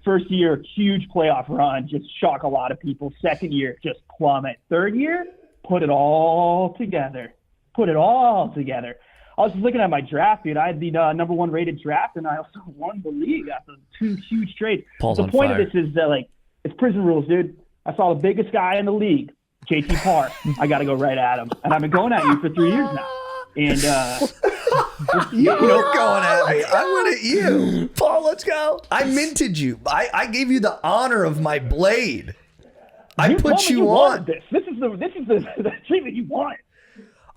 Speaker 8: First year, huge playoff run, just shock a lot of people. Second year, just plummet. Third year, put it all together. I was just looking at my draft, dude. I had the number 1 rated draft, and I also won the league after 2 huge trades.
Speaker 3: Paul's
Speaker 8: the
Speaker 3: on
Speaker 8: point
Speaker 3: fire.
Speaker 8: of this is that, it's prison rules, dude. I saw the biggest guy in the league, JT Parr. I got to go right at him. And I've been going at you for 3 years now. And,
Speaker 1: you were going at me. I went at you. Paul, let's go. I minted you. I gave you the honor of my blade. I put you on.
Speaker 8: This is the treatment you want.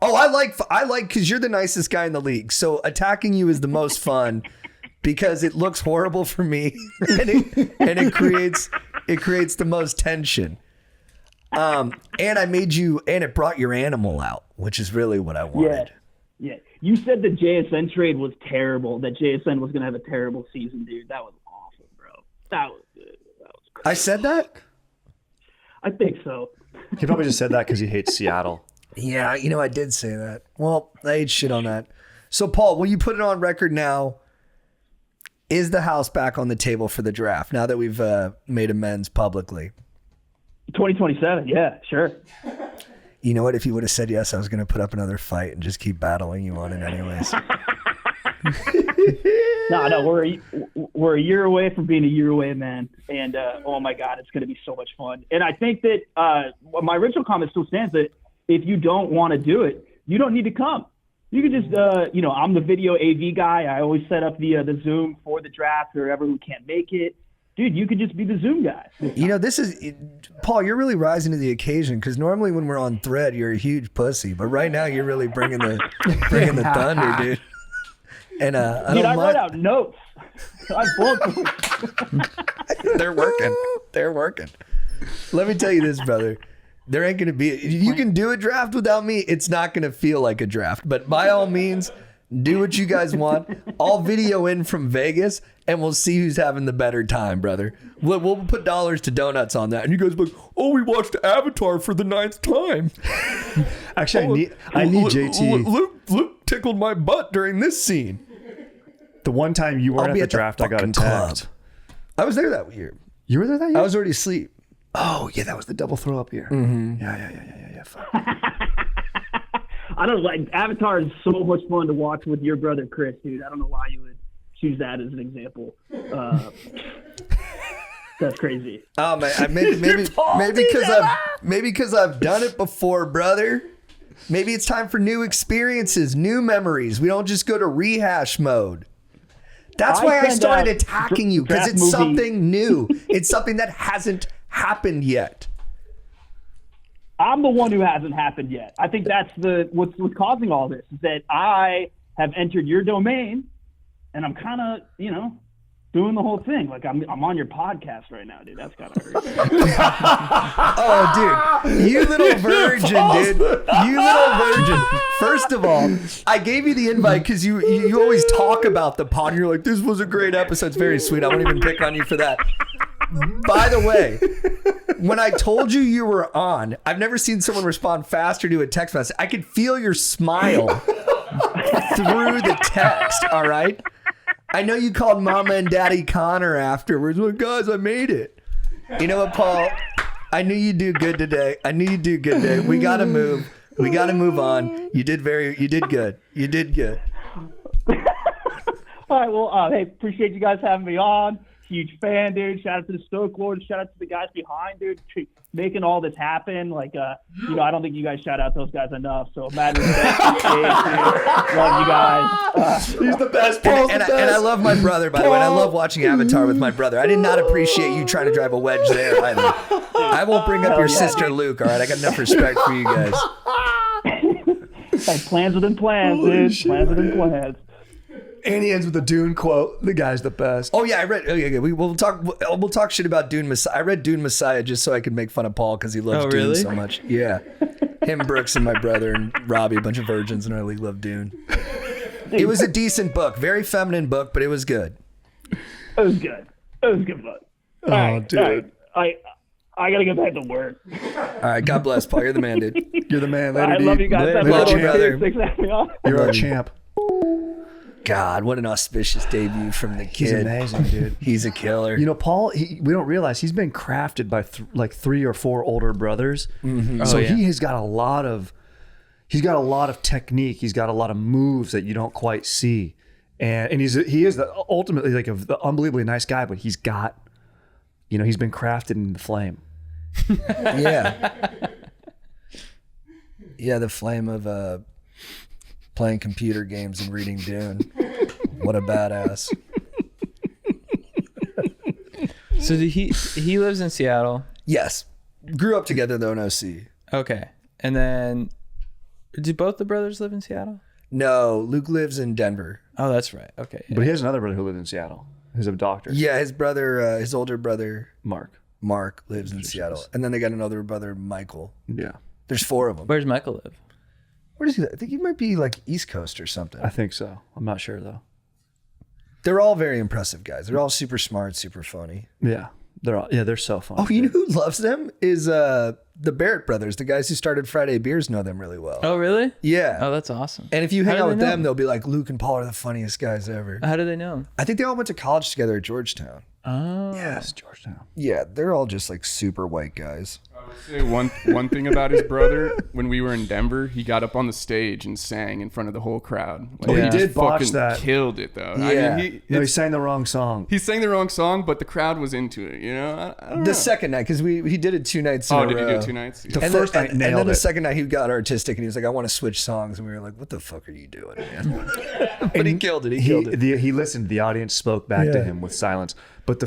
Speaker 1: Oh, I like because you're the nicest guy in the league. So attacking you is the most fun because it looks horrible for me, and it creates the most tension. And I made you, and it brought your animal out, which is really what I wanted.
Speaker 8: Yeah. You said the JSN trade was terrible. That JSN was gonna have a terrible season, dude. That was awful, bro. That was good. That was crazy.
Speaker 1: I said that?
Speaker 8: I think so.
Speaker 3: He probably just said that because he hates Seattle.
Speaker 1: Yeah, I did say that. Well, I ate shit on that. So, Paul, will you put it on record now? Is the house back on the table for the draft now that we've made amends publicly?
Speaker 8: 2027, yeah, sure.
Speaker 1: You know what? If you would have said yes, I was going to put up another fight and just keep battling you on it anyways.
Speaker 8: No, we're a year away from being a year away, man. And, oh, my God, it's going to be so much fun. And I think that my original comment still stands that if you don't want to do it, you don't need to come. You can just, I'm the video AV guy. I always set up the Zoom for the draft or whoever who can't make it. Dude, you could just be the Zoom guy.
Speaker 1: This is, Paul, you're really rising to the occasion because normally when we're on Thread, you're a huge pussy. But right now you're really bringing the thunder, dude. And
Speaker 8: I wrote out notes.
Speaker 1: They're working. Let me tell you this, brother. There ain't going to be, you can do a draft without me. It's not going to feel like a draft, but by all means, do what you guys want. I'll video in from Vegas and we'll see who's having the better time, brother. We'll put dollars to donuts on that. And you guys be like, oh, we watched Avatar for the 9th time.
Speaker 3: Actually, I need JT.
Speaker 1: Luke tickled my butt during this scene.
Speaker 3: The one time you weren't at the draft, I got a text.
Speaker 1: I was there that year.
Speaker 3: You were there that year?
Speaker 1: I was already asleep.
Speaker 3: Oh, yeah, that was the double throw up year.
Speaker 1: Mm-hmm.
Speaker 3: Yeah. Fuck.
Speaker 8: I don't know, Avatar is so much fun to watch with your brother Chris, dude. I don't know why you would choose that as an example. That's crazy.
Speaker 1: Oh man, maybe because I've done it before, brother. Maybe it's time for new experiences, new memories. We don't just go to rehash mode. That's why I started attacking you, because it's something new. It's something that hasn't happened yet.
Speaker 8: I'm the one who hasn't happened yet. I think that's what's causing all this, is that I have entered your domain, and I'm kind of, doing the whole thing. Like I'm on your podcast right now, dude. That's gotta hurt.
Speaker 1: Oh, dude, you little virgin, dude. You little virgin. First of all, I gave you the invite because you always talk about the pod. And you're like, this was a great episode. It's very sweet. I won't even pick on you for that. By the way, when I told you were on, I've never seen someone respond faster to a text message. I could feel your smile through the text. All right. I know you called Mama and Daddy Connor afterwards. Well, guys, I made it. You know what, Paul? I knew you'd do good today. We gotta move. We gotta move on. You did good. You did good.
Speaker 8: All right. Well, hey, appreciate you guys having me on. Huge fan, dude. Shout out to the Stoke Lords. Shout out to the guys behind, dude, making all this happen. Like, I don't think you guys shout out those guys enough. So, mad respect. Love you guys.
Speaker 1: He's the best. And I love my brother, by the way. And I love watching Avatar with my brother. I did not appreciate you trying to drive a wedge there either. I won't bring up your sister, Luke, all right? I got enough respect for you guys.
Speaker 8: Hey, plans within plans, dude. Plans within plans.
Speaker 3: And he ends with a Dune quote. The guy's the best.
Speaker 1: Oh yeah, I read. Okay, we'll talk shit about Dune Messiah. I read Dune Messiah just so I could make fun of Paul because he loves Dune so much. Yeah, him, Brooks, and my brother and Robbie, a bunch of virgins in our league, love Dune. It was a decent book, very feminine book, but it was good.
Speaker 8: It was good. It was a good book.
Speaker 3: Oh, right, dude.
Speaker 8: I gotta get back to work.
Speaker 1: All right, God bless, Paul. You're the man, dude.
Speaker 3: You're the man. Later,
Speaker 8: I love you guys.
Speaker 1: Love you, brother.
Speaker 3: You're our champ.
Speaker 1: God, what an auspicious debut from the kid.
Speaker 3: He's amazing, dude.
Speaker 1: He's a killer.
Speaker 3: You know, Paul, we don't realize he's been crafted by like 3 or 4 older brothers.
Speaker 1: Mm-hmm.
Speaker 3: So he has got a lot of technique. He's got a lot of moves that you don't quite see. And he is ultimately like the unbelievably nice guy, but he's got, he's been crafted in the flame.
Speaker 1: Yeah. Yeah, the flame of playing computer games and reading Dune. What a badass.
Speaker 2: So he lives in Seattle?
Speaker 1: Yes. Grew up together though in OC.
Speaker 2: Okay. And then do both the brothers live in Seattle?
Speaker 1: No, Luke lives in Denver.
Speaker 2: Oh, that's right. Okay. Yeah.
Speaker 3: But he has another brother who lives in Seattle. He's a doctor.
Speaker 1: Yeah, his brother, his older brother,
Speaker 3: Mark
Speaker 1: lives in Seattle. And then they got another brother, Michael.
Speaker 3: Yeah.
Speaker 1: There's 4 of them.
Speaker 2: Where's Michael live?
Speaker 1: Where does he live? I think he might be like East Coast or something.
Speaker 3: I think so. I'm not sure though.
Speaker 1: They're all very impressive guys. They're all super smart, super funny.
Speaker 3: Yeah. They're so funny.
Speaker 1: Oh, you know who loves them is the Barrett brothers. The guys who started Friday Beers know them really well.
Speaker 2: Oh, really?
Speaker 1: Yeah.
Speaker 2: Oh, that's awesome.
Speaker 1: And if you hang out with them, they'll be like, Luke and Paul are the funniest guys ever.
Speaker 2: How do they know him?
Speaker 1: I think they all went to college together at Georgetown.
Speaker 2: Oh.
Speaker 3: Yes, Georgetown.
Speaker 1: Yeah, they're all just like super white guys.
Speaker 5: I would say one thing about his brother, when we were in Denver, he got up on the stage and sang in front of the whole crowd.
Speaker 3: He did botch
Speaker 5: fucking
Speaker 3: that.
Speaker 5: Killed it though.
Speaker 1: Yeah.
Speaker 5: I mean,
Speaker 3: he sang the wrong song.
Speaker 5: He sang the wrong song, but the crowd was into it. I don't know.
Speaker 1: The second night, because he did it 2 nights in a row.
Speaker 5: Did he do it 2 nights?
Speaker 3: The
Speaker 5: Yeah.
Speaker 3: first night
Speaker 1: and
Speaker 3: nailed
Speaker 1: then the
Speaker 3: it.
Speaker 1: second night he got artistic and he was like, I want to switch songs. And we were like, what the fuck are you doing, man? But he killed it. He killed it.
Speaker 3: He listened. The audience spoke back to him with silence. But the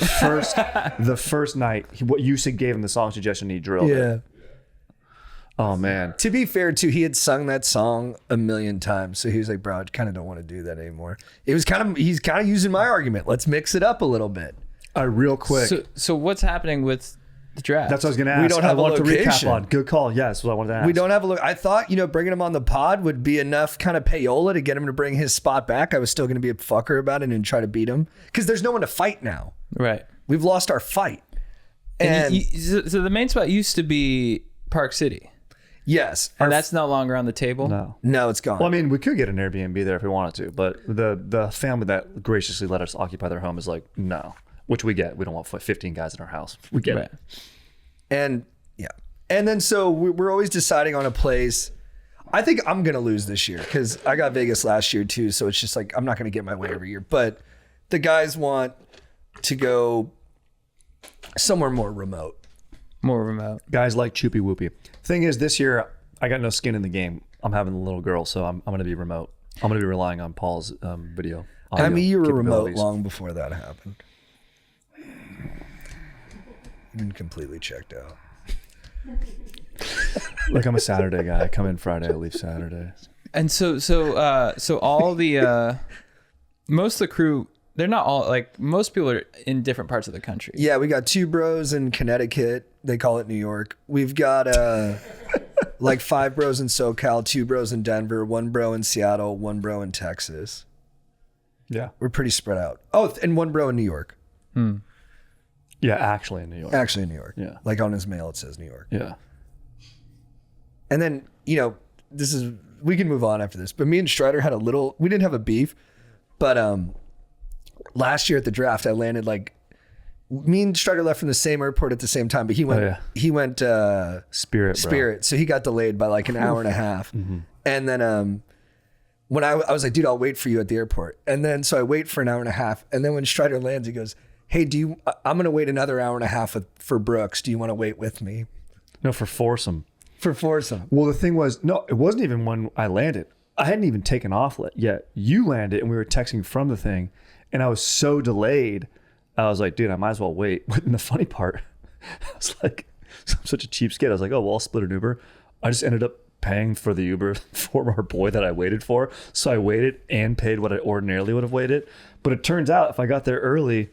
Speaker 3: first night, what you said gave him the song suggestion. He drilled it. Oh man.
Speaker 1: To be fair, too, he had sung that song a million times, so he was like, "Bro, I kind of don't want to do that anymore." He's kind of using my argument. Let's mix it up a little bit.
Speaker 3: Real quick.
Speaker 2: So what's happening with the draft?
Speaker 3: That's what I was going to ask.
Speaker 1: We don't have
Speaker 3: I want
Speaker 1: a
Speaker 3: to recap
Speaker 1: location.
Speaker 3: on. Good call. Yes, what I wanted to ask.
Speaker 1: We don't have a look. I thought, bringing him on the pod would be enough kind of payola to get him to bring his spot back. I was still going to be a fucker about it and try to beat him because there's no one to fight now.
Speaker 2: Right.
Speaker 1: We've lost our fight.
Speaker 2: And so the main spot used to be Park City.
Speaker 1: Yes.
Speaker 2: And that's no longer on the table?
Speaker 1: No, it's gone.
Speaker 3: Well, I mean, we could get an Airbnb there if we wanted to, but the family that graciously let us occupy their home is like, no, which we get. We don't want 15 guys in our house. We get it.
Speaker 1: And yeah. And then so we're always deciding on a place. I think I'm going to lose this year because I got Vegas last year too. So it's just like, I'm not going to get my way every year. But the guys want to go somewhere more remote.
Speaker 2: More remote.
Speaker 3: Guys like Choopy Whoopy. Thing is, this year, I got no skin in the game. I'm having a little girl, so I'm going to be remote. I'm going to be relying on Paul's video.
Speaker 1: I mean, you were remote long before that happened. You've been completely checked out.
Speaker 3: Look, I'm a Saturday guy. I come in Friday, I leave Saturday.
Speaker 2: And so all the most of the crew, they're not all like, most people are in different parts of the country.
Speaker 1: Yeah, we got 2 bros in Connecticut. They call it New York. We've got like 5 bros in SoCal, 2 bros in Denver, 1 bro in Seattle, 1 bro in Texas.
Speaker 3: Yeah.
Speaker 1: We're pretty spread out. Oh, and 1 bro in New York.
Speaker 3: Yeah, actually in New York.
Speaker 1: Actually in New York.
Speaker 3: Yeah.
Speaker 1: Like on his mail, it says New York.
Speaker 3: Yeah.
Speaker 1: And then, you know, we can move on after this, but me and Strider had we didn't have a beef, but last year at the draft, I landed me and Strider left from the same airport at the same time, but he went
Speaker 3: Spirit, bro.
Speaker 1: Spirit. So he got delayed by like an hour and a half. And then when I was like, dude, I'll wait for you at the airport. And then, so I wait for an hour and a half. And then when Strider lands, he goes, hey, I'm going to wait another hour and a half for Brooks. Do you want to wait with me?
Speaker 3: No, for foursome.
Speaker 1: For foursome.
Speaker 3: Well, the thing was, no, it wasn't even when I landed. I hadn't even taken off yet. You landed and we were texting from the thing. And I was so delayed. I was like, dude, I might as well wait. But the funny part, I was like, I'm such a cheapskate. I was like, oh, well, I'll split an Uber. I just ended up paying for the Uber for our boy that I waited for. So I waited and paid what I ordinarily would have waited. But it turns out if I got there early,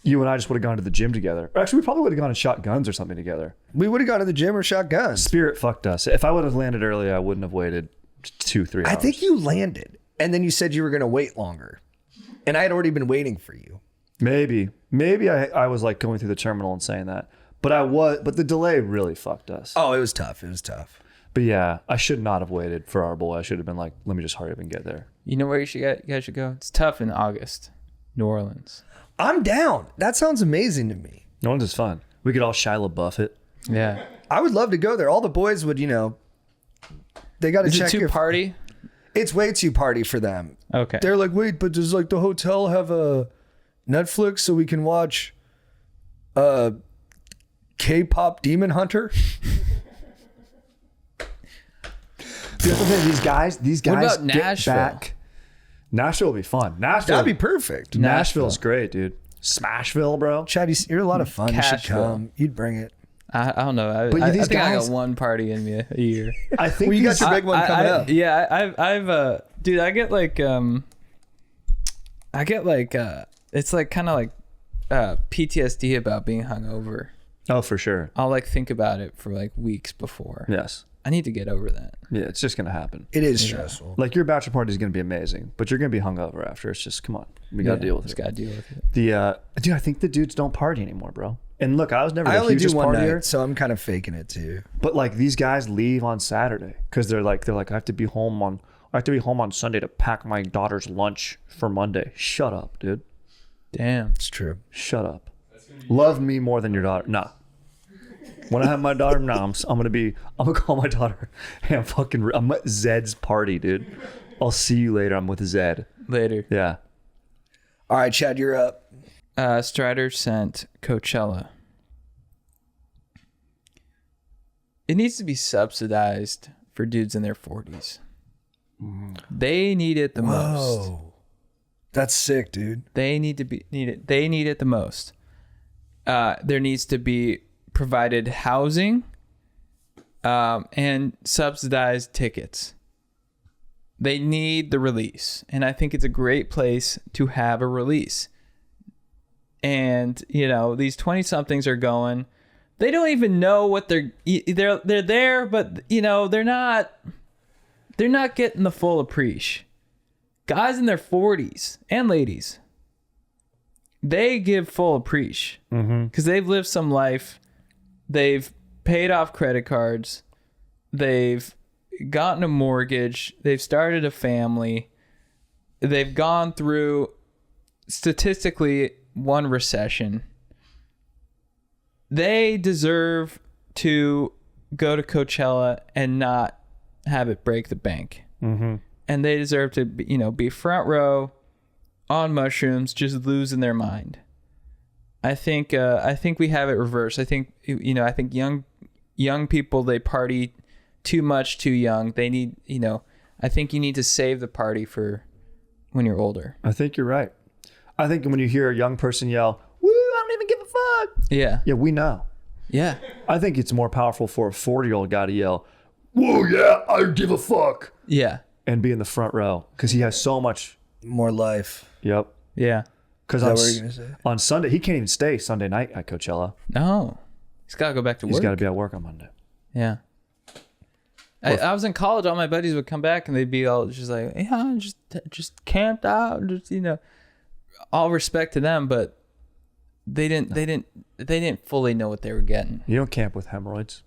Speaker 3: you and I just would have gone to the gym together. Or actually, we probably would have gone and shot guns or something together.
Speaker 1: We would have gone to the gym or shot guns.
Speaker 3: Spirit fucked us. If I would have landed early, I wouldn't have waited 2-3 hours.
Speaker 1: I think you landed and then you said you were going to wait longer. And I had already been waiting for you.
Speaker 3: Maybe I was like going through the terminal and saying that. But the delay really fucked us.
Speaker 1: Oh, it was tough.
Speaker 3: But yeah, I should not have waited for our boy. I should have been like, let me just hurry up and get there.
Speaker 2: You know where you guys should go? It's tough in August. New Orleans.
Speaker 1: I'm down. That sounds amazing to me.
Speaker 3: New Orleans is fun. We could all Shia LaBeouf it.
Speaker 2: Yeah.
Speaker 1: I would love to go there. All the boys would, they got to check.
Speaker 2: Is it too party?
Speaker 1: It's way too party for them.
Speaker 2: Okay.
Speaker 1: They're like, wait, but does like the hotel have a Netflix so we can watch K-pop Demon Hunter?
Speaker 3: The other thing, these guys
Speaker 2: What about
Speaker 3: get
Speaker 2: Nashville?
Speaker 3: back. Nashville will be fun.
Speaker 1: That'd be perfect.
Speaker 3: Nashville's great, dude. Smashville, bro.
Speaker 1: Chad, you're a lot of fun. You should
Speaker 2: Cashville.
Speaker 1: come. You'd bring it.
Speaker 2: I don't know.
Speaker 3: But
Speaker 2: I
Speaker 3: these
Speaker 2: think I
Speaker 3: guys-
Speaker 2: got one party in me a year.
Speaker 3: I think
Speaker 1: Well, you got your big one coming up.
Speaker 2: Yeah, I've dude, I get like it's like kind of like PTSD about being hungover.
Speaker 3: Oh, for sure.
Speaker 2: I'll like think about it for like weeks before.
Speaker 3: Yes.
Speaker 2: I need to get over that.
Speaker 3: Yeah, it's just gonna happen.
Speaker 1: It is stressful.
Speaker 3: Like your bachelor party is gonna be amazing, but you're gonna be hungover after. It's just come on, we gotta deal with
Speaker 2: Just
Speaker 3: it.
Speaker 2: gotta deal with it.
Speaker 3: Dude, I think the dudes don't party anymore, bro. And look, I was never
Speaker 1: I
Speaker 3: the
Speaker 1: only do
Speaker 3: hugest
Speaker 1: one
Speaker 3: partier,
Speaker 1: night, so I'm kind of faking it too.
Speaker 3: but like these guys leave on Saturday because they're like I have to be home on Sunday to pack my daughter's lunch for Monday. Shut up, dude.
Speaker 2: Damn.
Speaker 1: It's true.
Speaker 3: Shut up. Love me more than your daughter. Nah. When I have my daughter, I'm gonna call my daughter. Hey, I'm at Zed's party, dude. I'll see you later. I'm with Zed.
Speaker 2: Later.
Speaker 3: Yeah.
Speaker 1: All right, Chad, you're up.
Speaker 2: Strider sent Coachella. It needs to be subsidized for dudes in their 40s. They need it the most.
Speaker 1: Whoa. That's sick, dude.
Speaker 2: They need it. They need it the most. There needs to be provided housing and subsidized tickets. They need the release, and I think it's a great place to have a release. And these 20-somethings are going. They don't even know what they're there, but they're not getting the full appreciation. Guys in their 40s and ladies, they give full appreciation because they've lived some life. They've paid off credit cards. They've gotten a mortgage. They've started a family. They've gone through, statistically, one recession. They deserve to go to Coachella and not have it break the bank. Mm-hmm. And they deserve to be front row on mushrooms, just losing their mind. I think we have it reversed. I think young people, they party too much too young. They need I think you need to save the party for when you're older.
Speaker 3: I think you're right. I think when you hear a young person yell, "Woo, I don't even give a fuck."
Speaker 2: Yeah.
Speaker 3: Yeah, we know.
Speaker 2: Yeah.
Speaker 3: I think it's more powerful for a 40-year-old guy to yell, "Whoa, yeah, I give a fuck,"
Speaker 2: Yeah.
Speaker 3: and be in the front row because he has so much.
Speaker 1: More life.
Speaker 3: Yep.
Speaker 2: Yeah.
Speaker 3: Because
Speaker 1: Is that what you're gonna say?
Speaker 3: on Sunday, he can't even stay Sunday night at Coachella.
Speaker 2: No. He's got to go back to work.
Speaker 3: He's got to be at work on Monday.
Speaker 2: Yeah. I was in college. All my buddies would come back and they'd be all just like, yeah, just camped out. Just, all respect to them, but they didn't fully know what they were getting.
Speaker 3: You don't camp with hemorrhoids.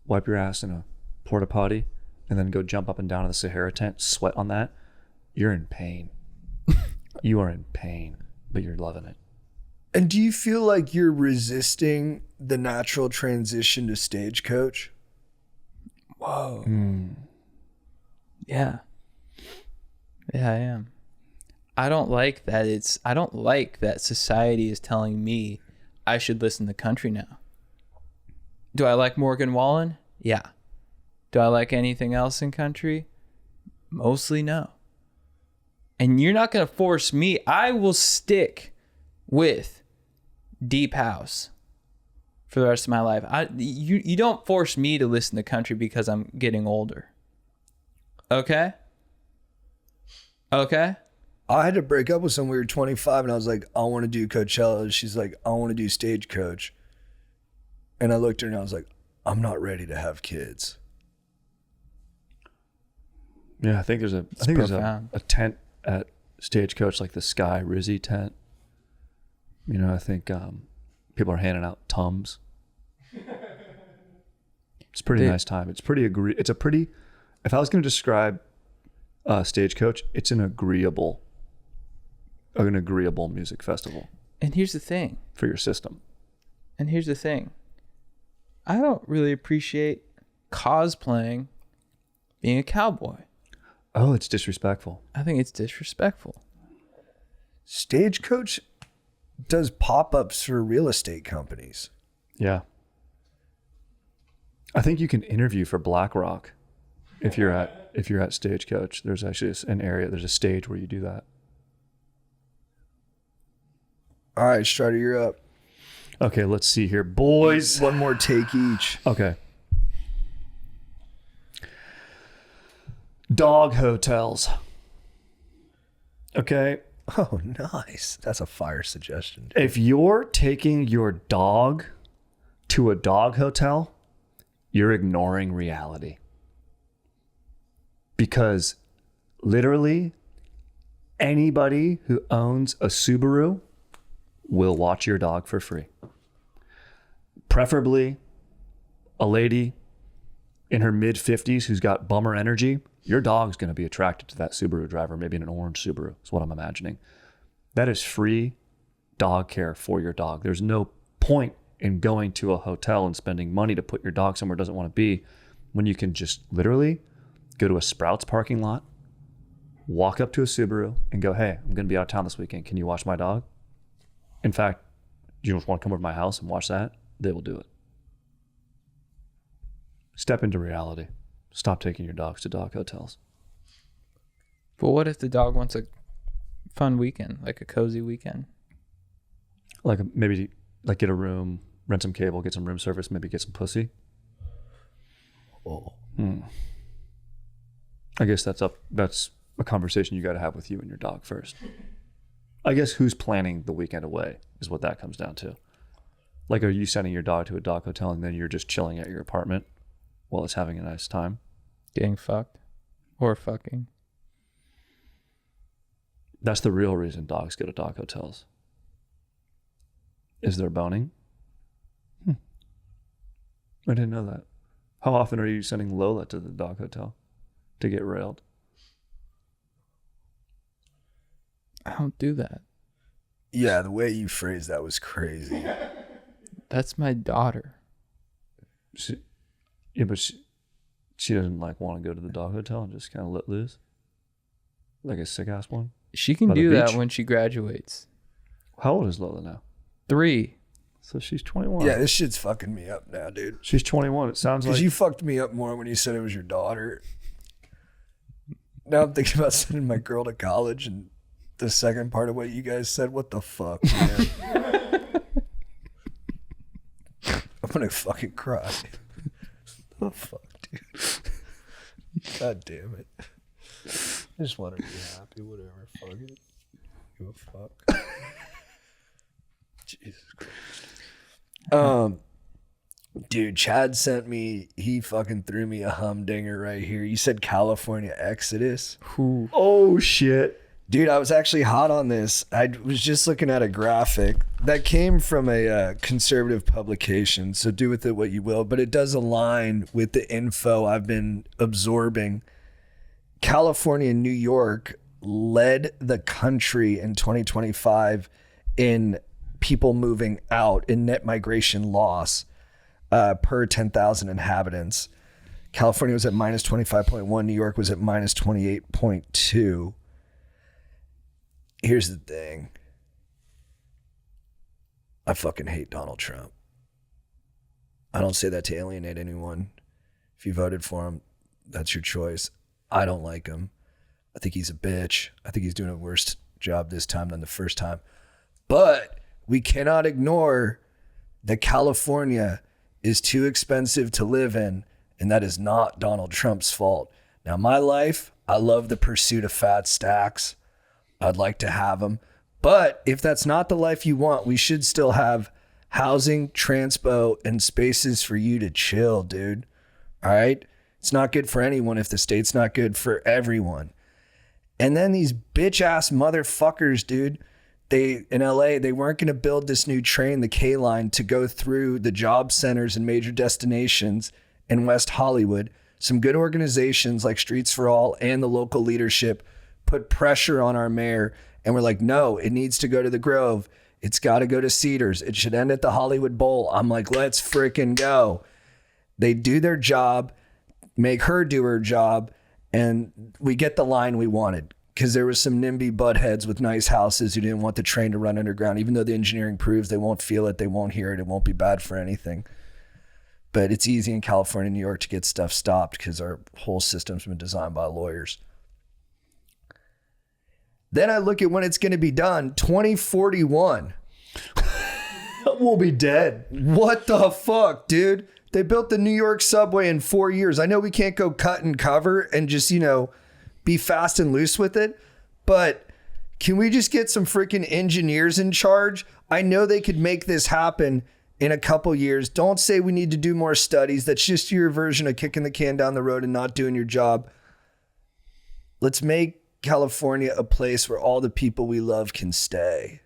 Speaker 3: Wipe your ass in a porta potty and then go jump up and down in the Sahara tent, sweat on that. You're in pain. You are in pain, but you're loving it.
Speaker 1: And do you feel like you're resisting the natural transition to stagecoach?
Speaker 2: Whoa. Yeah. Yeah, I am. I don't like that society is telling me I should listen to country now. Do I like Morgan Wallen? Yeah. Do I like anything else in country? Mostly no. And you're not going to force me. I will stick with deep house for the rest of my life. You don't force me to listen to country because I'm getting older. Okay? Okay?
Speaker 1: I had to break up with someone. We were 25 and I was like, I want to do Coachella. She's like, I want to do Stagecoach. And I looked at her and I was like, I'm not ready to have kids.
Speaker 3: Yeah, I think there's a tent at Stagecoach, like the Sky Rizzy tent. I think people are handing out Tums. It's a pretty nice time. If I was going to describe Stagecoach, it's an agreeable music festival.
Speaker 2: And here's the thing.
Speaker 3: For your system.
Speaker 2: I don't really appreciate cosplaying being a cowboy.
Speaker 3: Oh, it's disrespectful.
Speaker 2: I think it's disrespectful.
Speaker 1: Stagecoach does pop-ups for real estate companies.
Speaker 3: Yeah. I think you can interview for BlackRock if you're at Stagecoach. There's actually there's a stage where you do that.
Speaker 1: All right, Strider, you're up.
Speaker 3: Okay, let's see here, boys.
Speaker 1: One more take each.
Speaker 3: Okay. Dog hotels. Okay.
Speaker 1: Oh, nice. That's a fire suggestion.
Speaker 3: If you're taking your dog to a dog hotel, you're ignoring reality. Because literally anybody who owns a Subaru will watch your dog for free. Preferably a lady in her mid-50s who's got bummer energy. Your dog's going to be attracted to that Subaru driver, maybe in an orange Subaru, is what I'm imagining. That is free dog care for your dog. There's no point in going to a hotel and spending money to put your dog somewhere it doesn't want to be when you can just literally go to a Sprouts parking lot, walk up to a Subaru and go, hey, I'm going to be out of town this weekend. Can you watch my dog? In fact, do you just want to come over to my house and watch that? They will do it. Step into reality. Stop taking your dogs to dog hotels.
Speaker 2: But what if the dog wants a fun weekend, like a cozy weekend?
Speaker 3: Maybe get a room, rent some cable, get some room service, maybe get some pussy.
Speaker 1: Oh.
Speaker 3: I guess that's a conversation you got to have with you and your dog first. I guess who's planning the weekend away is what that comes down to. Like, are you sending your dog to a dog hotel and then you're just chilling at your apartment while it's having a nice time?
Speaker 2: Getting fucked or fucking.
Speaker 3: That's the real reason dogs go to dog hotels. Is there boning? I didn't know that. How often are you sending Lola to the dog hotel to get railed?
Speaker 2: I don't do that.
Speaker 1: Yeah, the way you phrased that was crazy.
Speaker 2: That's my daughter.
Speaker 3: But she doesn't want to go to the dog hotel and just kind of let loose? Like a sick ass one?
Speaker 2: She can do that when she graduates.
Speaker 3: How old is Lola now?
Speaker 2: 3.
Speaker 3: So she's 21.
Speaker 1: Yeah, this shit's fucking me up now, dude.
Speaker 3: She's 21. It sounds like...
Speaker 1: Because you fucked me up more when you said it was your daughter. Now I'm thinking about sending my girl to college, and the second part of what you guys said, what the fuck, man? I'm gonna fucking cry. Oh fuck, dude. God damn it. I just want to be happy. Whatever. Fuck it. Give a fuck. Jesus Christ. Dude, Chad sent me. He fucking threw me a humdinger right here. You said California Exodus.
Speaker 3: Oh shit.
Speaker 1: Dude, I was actually hot on this. I was just looking at a graphic that came from a conservative publication, so do with it what you will, but it does align with the info I've been absorbing. California and New York led the country in 2025 in people moving out, in net migration loss per 10,000 inhabitants. California was at minus 25.1. New York was at minus 28.2. Here's the thing. I fucking hate Donald Trump. I don't say that to alienate anyone. If you voted for him, that's your choice. I don't like him. I think he's a bitch. I think he's doing a worse job this time than the first time. But we cannot ignore that California is too expensive to live in, and that is not Donald Trump's fault. Now, my life, I love the pursuit of fat stacks. I'd like to have them. But if that's not the life you want, we should still have housing, transpo, and spaces for you to chill, dude. All right? It's not good for anyone if the state's not good for everyone. And then these bitch-ass motherfuckers, dude, in LA, they weren't going to build this new train, the K line, to go through the job centers and major destinations in West Hollywood. Some good organizations like Streets for All and the local leadership put pressure on our mayor, and we're like, no, it needs to go to the Grove. It's got to go to Cedars. It should end at the Hollywood Bowl. I'm like, let's freaking go. They do their job, make her do her job, and we get the line we wanted, because there was some NIMBY buttheads with nice houses who didn't want the train to run underground, even though the engineering proves they won't feel it, they won't hear it, it won't be bad for anything. But it's easy in California and New York to get stuff stopped because our whole system's been designed by lawyers. Then I look at when it's going to be done, 2041.
Speaker 3: We'll be dead.
Speaker 1: What the fuck, dude? They built the New York subway in 4 years. I know we can't go cut and cover and just, be fast and loose with it, but can we just get some freaking engineers in charge? I know they could make this happen in a couple years. Don't say we need to do more studies. That's just your version of kicking the can down the road and not doing your job. Let's make California a place where all the people we love can stay.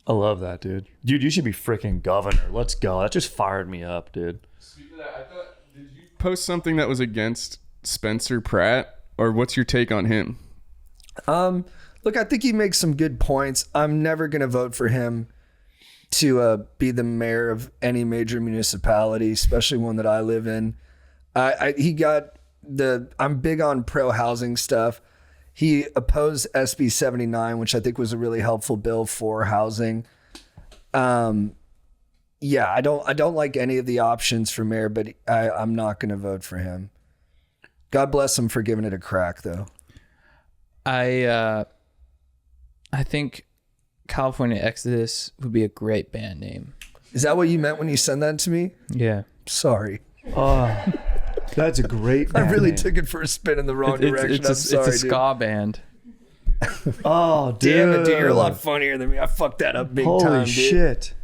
Speaker 3: I love that, dude. Dude, you should be freaking governor. Let's go. That just fired me up, dude.
Speaker 5: Speaking of that, did you post something that was against Spencer Pratt, or what's your take on him?
Speaker 1: Look, I think he makes some good points. I'm never going to vote for him to be the mayor of any major municipality, especially one that I live in. I'm big on pro-housing stuff. He opposed SB 79, which I think was a really helpful bill for housing. I don't like any of the options for mayor, but I'm not going to vote for him. God bless him for giving it a crack, though.
Speaker 2: I think California Exodus would be a great band name.
Speaker 1: Is that what you meant when you sent that to me?
Speaker 2: Yeah.
Speaker 1: Sorry.
Speaker 3: Oh, that's a great
Speaker 1: I
Speaker 3: band
Speaker 1: really
Speaker 3: name.
Speaker 1: took it for a spin in the wrong direction.
Speaker 2: It's a ska band.
Speaker 3: Oh, dude.
Speaker 1: Damn it, dude. You're a lot funnier than me. I fucked that up big
Speaker 3: Holy
Speaker 1: time, dude.
Speaker 3: shit.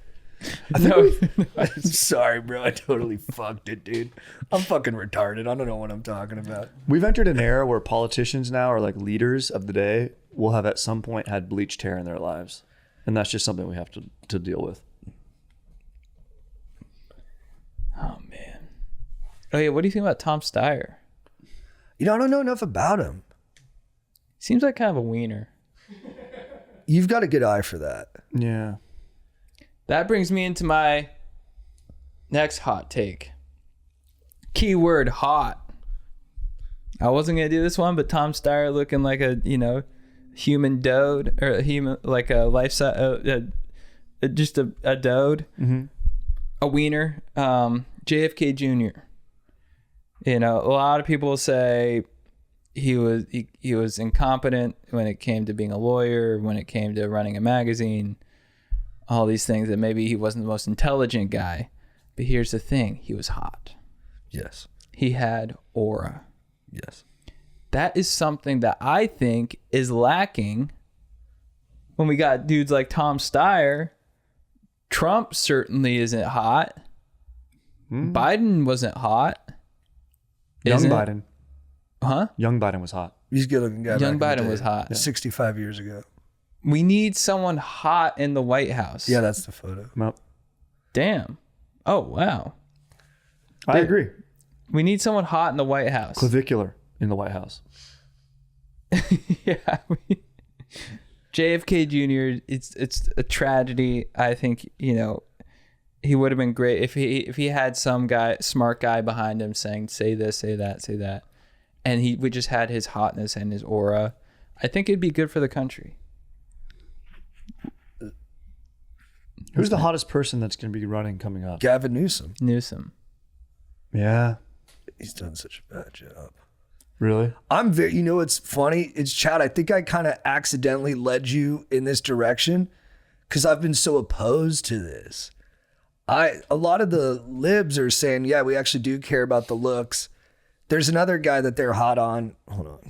Speaker 1: I'm sorry, bro. I totally fucked it, dude. I'm fucking retarded. I don't know what I'm talking about.
Speaker 3: We've entered an era where politicians now are like leaders of the day will have at some point had bleached hair in their lives. And that's just something we have to deal with.
Speaker 2: Oh, man. Oh, yeah. What do you think about Tom Steyer?
Speaker 1: I don't know enough about him.
Speaker 2: Seems like kind of a wiener.
Speaker 1: You've got a good eye for that.
Speaker 3: Yeah.
Speaker 2: That brings me into my next hot take. Keyword hot. I wasn't going to do this one, but Tom Steyer looking like a, human dode, or a human, like a life size, just a dode, a wiener, JFK Jr. A lot of people say he was incompetent when it came to being a lawyer, when it came to running a magazine, all these things, that maybe he wasn't the most intelligent guy But here's the thing. He was hot.
Speaker 1: Yes.
Speaker 2: He had aura.
Speaker 1: Yes.
Speaker 2: That is something that I think is lacking when we got dudes like Tom Steyer. Trump certainly isn't hot. Biden wasn't hot.
Speaker 3: Young
Speaker 2: Isn't it?
Speaker 3: Biden.
Speaker 2: Huh?
Speaker 3: Young Biden was hot.
Speaker 1: He's a good looking guy.
Speaker 2: Young
Speaker 1: back in the
Speaker 2: Biden
Speaker 1: day.
Speaker 2: was hot.
Speaker 1: 65 years ago.
Speaker 2: We need someone hot in the White House.
Speaker 1: Yeah, that's the photo.
Speaker 3: Nope.
Speaker 2: Damn. Oh, wow.
Speaker 3: I agree.
Speaker 2: We need someone hot in the White House.
Speaker 3: Clavicular in the White House.
Speaker 2: Yeah. JFK Jr. It's a tragedy. I think, you know, he would have been great if he had some guy, smart guy behind him saying, say this, say that, say that. And we just had his hotness and his aura. I think it'd be good for the country.
Speaker 3: Who's the hottest person that's going to be running coming up?
Speaker 1: Gavin Newsom.
Speaker 3: Yeah.
Speaker 1: He's done such a bad job.
Speaker 3: Really?
Speaker 1: I'm very, you know what's funny? It's Chad, I think I kind of accidentally led you in this direction because I've been so opposed to this. A lot of the libs are saying, yeah, we actually do care about the looks. There's another guy that they're hot on. Hold on.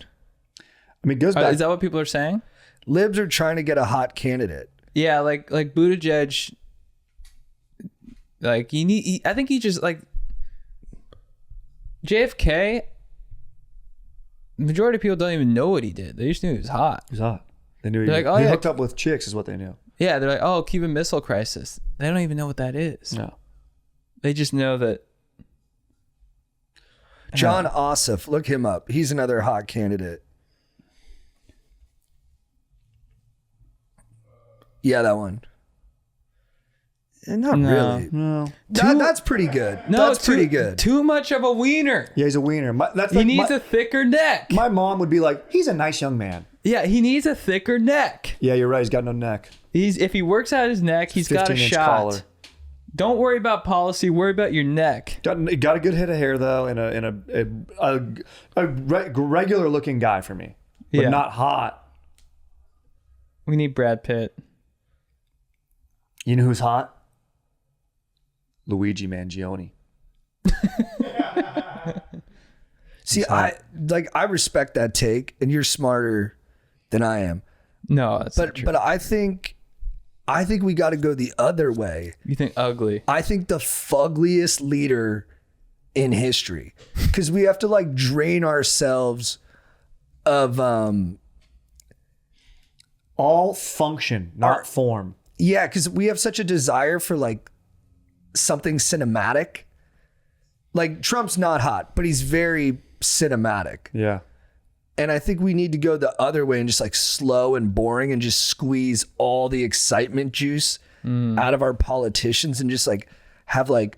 Speaker 3: I mean, it goes back.
Speaker 2: Is that what people are saying?
Speaker 1: Libs are trying to get a hot candidate.
Speaker 2: Yeah, like Buttigieg. Like I think he just like JFK. The majority of people don't even know what he did. They just knew he was hot.
Speaker 3: He's hot. They knew
Speaker 2: They're
Speaker 3: he,
Speaker 2: like, oh,
Speaker 3: he
Speaker 2: yeah.
Speaker 3: hooked up with chicks is what they knew.
Speaker 2: Yeah, they're like, oh, Cuban Missile Crisis. They don't even know what that is.
Speaker 3: No.
Speaker 2: They just know that.
Speaker 1: John Ossoff, look him up. He's another hot candidate. Yeah, that one. Not really.
Speaker 3: No.
Speaker 1: That's pretty good.
Speaker 2: No,
Speaker 1: That's pretty good.
Speaker 2: Too much of a wiener.
Speaker 3: Yeah, he's a wiener. That's
Speaker 2: He
Speaker 3: like
Speaker 2: needs a thicker neck.
Speaker 3: my mom would be like, he's a nice young man.
Speaker 2: Yeah, he needs a thicker neck.
Speaker 3: Yeah, you're right. He's got no neck.
Speaker 2: If he works out his neck, he's got a
Speaker 3: 15-inch
Speaker 2: shot.
Speaker 3: collar.
Speaker 2: Don't worry about policy. Worry about your neck.
Speaker 3: Got a good head of hair though, and a regular looking guy for me, but
Speaker 2: Yeah.
Speaker 3: not hot.
Speaker 2: We need Brad Pitt.
Speaker 3: You know who's hot? Luigi Mangione.
Speaker 1: See, I respect that take, and you're smarter than I am.
Speaker 2: No, that's not true.
Speaker 1: But I think we got to go the other way.
Speaker 2: You think ugly?
Speaker 1: I think the fuggliest leader in history, because we have to like drain ourselves of
Speaker 3: All function, not form.
Speaker 1: yeah, because we have such a desire for like something cinematic. Like Trump's not hot, but he's very cinematic.
Speaker 3: Yeah.
Speaker 1: And I think we need to go the other way and just like slow and boring and just squeeze all the excitement juice out of our politicians and just like have like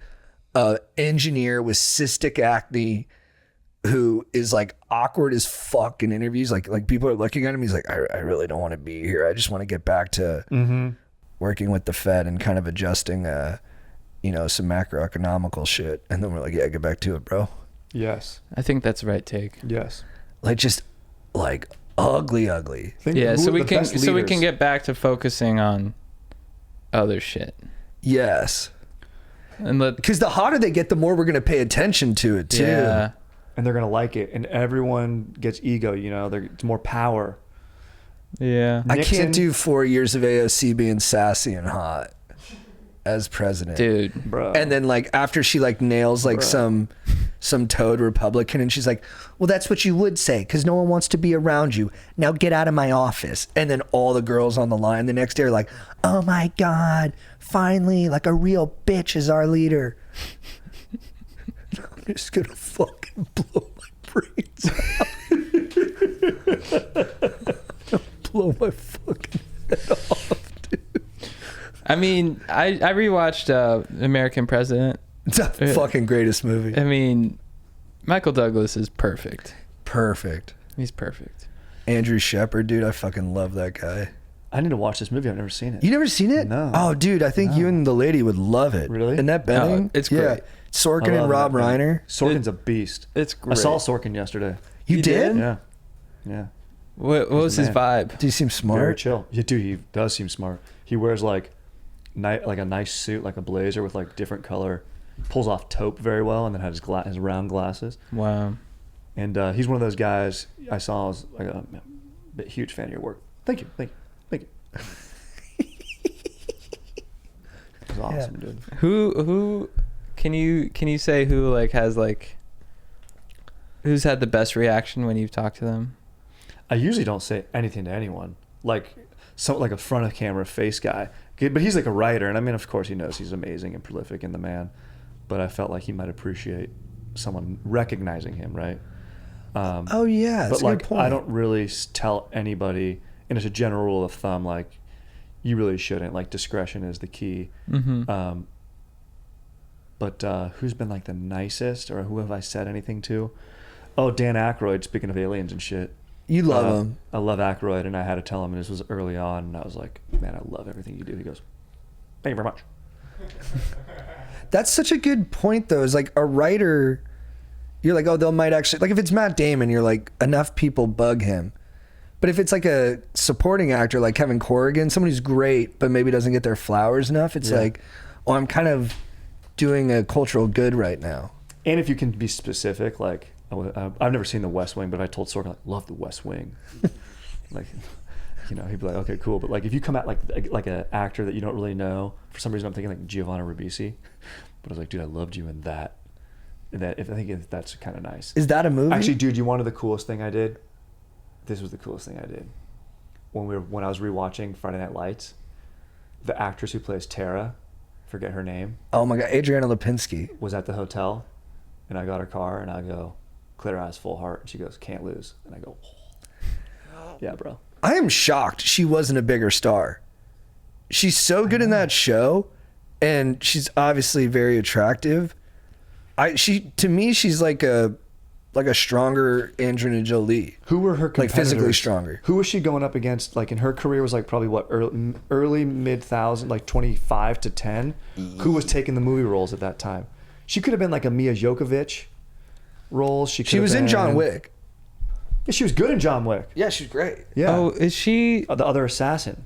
Speaker 1: a engineer with cystic acne who is like awkward as fuck in interviews. Like people are looking at him. He's like, I really don't want to be here. I just want to get back to working with the Fed and kind of adjusting, some macroeconomical shit. And then we're like, yeah, get back to it, bro.
Speaker 3: Yes.
Speaker 2: I think that's the right take.
Speaker 3: Yes.
Speaker 1: Like just like ugly.
Speaker 2: Yeah, so we can get back to focusing on other shit.
Speaker 1: Yes.
Speaker 2: And
Speaker 1: Because the hotter they get, the more we're going to pay attention to it too.
Speaker 2: Yeah.
Speaker 3: And they're gonna like it, and everyone gets ego. It's more power.
Speaker 2: Yeah.
Speaker 1: I
Speaker 3: Nixon-
Speaker 1: can't do 4 years of AOC being sassy and hot as president.
Speaker 2: Dude.
Speaker 3: Bro.
Speaker 1: And then like after she like nails like some toad Republican and she's like, well, that's what you would say because no one wants to be around you. Now get out of my office. And then all the girls on the line the next day are like, oh my God, finally like a real bitch is our leader. I'm just gonna fucking blow my brains out. Blow my fucking head off, dude.
Speaker 2: I mean, I rewatched American President.
Speaker 1: It's a fucking greatest movie.
Speaker 2: I mean, Michael Douglas is perfect.
Speaker 1: Perfect.
Speaker 2: He's perfect.
Speaker 1: Andrew Shepard, dude, I fucking love that guy.
Speaker 3: I need to watch this movie. I've never seen it.
Speaker 1: You never seen it?
Speaker 3: No.
Speaker 1: Oh, dude, I think you and the lady would love it.
Speaker 3: Really?
Speaker 1: And that Benning?
Speaker 2: it's great.
Speaker 1: Yeah. Sorkin
Speaker 3: I love
Speaker 1: and Rob
Speaker 3: that guy.
Speaker 1: Reiner.
Speaker 3: Sorkin's a beast.
Speaker 2: It's
Speaker 3: I
Speaker 2: great.
Speaker 3: saw Sorkin yesterday.
Speaker 1: You did?
Speaker 3: Yeah. Yeah.
Speaker 2: What was his
Speaker 3: man.
Speaker 2: vibe?
Speaker 1: Do you seem
Speaker 3: Very
Speaker 1: smart?
Speaker 3: chill. Yeah, dude, he does seem smart. He wears like a nice suit, like a blazer with like different color pulls off taupe very well, and then had his round glasses.
Speaker 2: Wow.
Speaker 3: And he's one of those guys I saw. I was like a huge fan of your work. Thank you. It was awesome, dude.
Speaker 2: Who can you say who like has like who's had the best reaction when you've talked to them?
Speaker 3: I usually don't say anything to anyone, like a front of camera face guy. But he's like a writer, and I mean, of course, he knows he's amazing and prolific in the man. But I felt like he might appreciate someone recognizing him, right?
Speaker 1: Oh yeah, that's
Speaker 3: but
Speaker 1: a
Speaker 3: like
Speaker 1: good point.
Speaker 3: I don't really tell anybody, and it's a general rule of thumb, like you really shouldn't. Like discretion is the key.
Speaker 2: Mm-hmm.
Speaker 3: But who's been like the nicest, or who have I said anything to? Oh, Dan Aykroyd. Speaking of aliens and shit,
Speaker 1: You love him.
Speaker 3: I love Aykroyd, and I had to tell him, and this was early on, and I was like, man, I love everything you do. He goes, thank you very much.
Speaker 1: That's such a good point, though. Is like a writer, you're like, oh, they might actually, like if it's Matt Damon, you're like, enough people bug him. But if it's like a supporting actor like Kevin Corrigan, someone who's great but maybe doesn't get their flowers enough, it's like, oh, I'm kind of doing a cultural good right now.
Speaker 3: And if you can be specific, like I've never seen The West Wing, but if I told Sorkin, like, love The West Wing, like, you know, he'd be like, okay, cool. But like if you come at like an actor that you don't really know, for some reason I'm thinking like Giovanni Ribisi, but I was like, dude, I loved you in that. And I think that's kind of nice.
Speaker 1: Is that a movie?
Speaker 3: Actually, dude, you wanted the coolest thing I did? This was the coolest thing I did. When I was rewatching Friday Night Lights, the actress who plays Tara, forget her name.
Speaker 1: Oh my God, Adriana Lipinski
Speaker 3: was at the hotel, and I got her car, and I go, clear eyes, full heart. And she goes, can't lose. And I go, oh. Yeah, bro.
Speaker 1: I am shocked she wasn't a bigger star. She's so good in that show, and she's obviously very attractive. To me, she's like a stronger Angelina Jolie.
Speaker 3: Who were her competitors?
Speaker 1: Like physically stronger.
Speaker 3: Who was she going up against? Like in her career was like probably what early mid 1000s, like 25 to 10. Who was taking the movie roles at that time? She could have been like a Mia Jokovic role. She was
Speaker 1: in John Wick.
Speaker 3: Yeah, she was good in John Wick.
Speaker 1: Yeah, she's great.
Speaker 3: Yeah.
Speaker 2: Oh, is she
Speaker 3: the other assassin?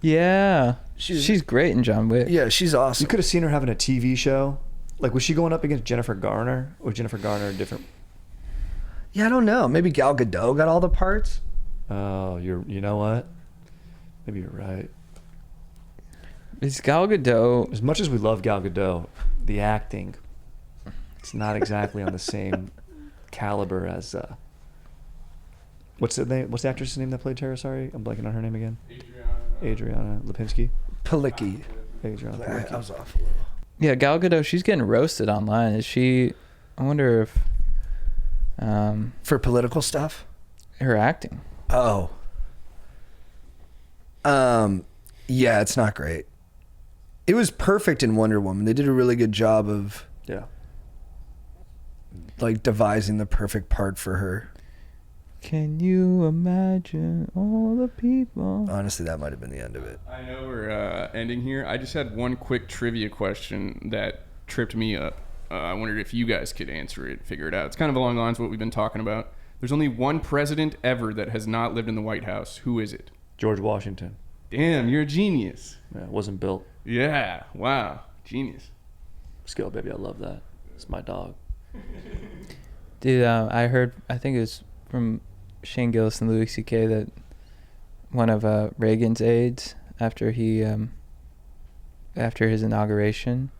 Speaker 2: Yeah, she's great in John Wick.
Speaker 1: Yeah, she's awesome.
Speaker 3: You could have seen her having a TV show. Like, was she going up against Jennifer Garner? Or Jennifer Garner different?
Speaker 1: Yeah, I don't know. Maybe Gal Gadot got all the parts.
Speaker 3: Oh, you know what? Maybe you're right.
Speaker 2: Is Gal Gadot...
Speaker 3: As much as we love Gal Gadot, the acting, it's not exactly on the same caliber as... What's the name? What's the actress's name that played Tara? Sorry, I'm blanking on her name again. Adriana Lipinski.
Speaker 1: Palicki.
Speaker 3: Adriana Palicki.
Speaker 1: I was off a little.
Speaker 2: Yeah, Gal Gadot, she's getting roasted online. Is she... I wonder if...
Speaker 1: For political stuff?
Speaker 2: Her acting.
Speaker 1: Oh. Yeah, it's not great. It was perfect in Wonder Woman. They did a really good job of like devising the perfect part for her.
Speaker 2: Can you imagine all the people?
Speaker 1: Honestly, that might have been the end of it.
Speaker 5: I know we're ending here. I just had one quick trivia question that tripped me up. I wondered if you guys could answer it, figure it out. It's kind of along the lines of what we've been talking about. There's only one president ever that has not lived in the White House. Who is it?
Speaker 3: George Washington.
Speaker 5: Damn, you're a genius.
Speaker 3: Yeah, it wasn't built.
Speaker 5: Yeah, wow, genius.
Speaker 3: Skill, baby, I love that. It's my dog.
Speaker 2: Dude, I heard, I think it was from Shane Gillis and Louis C.K. that one of Reagan's aides, after his inauguration,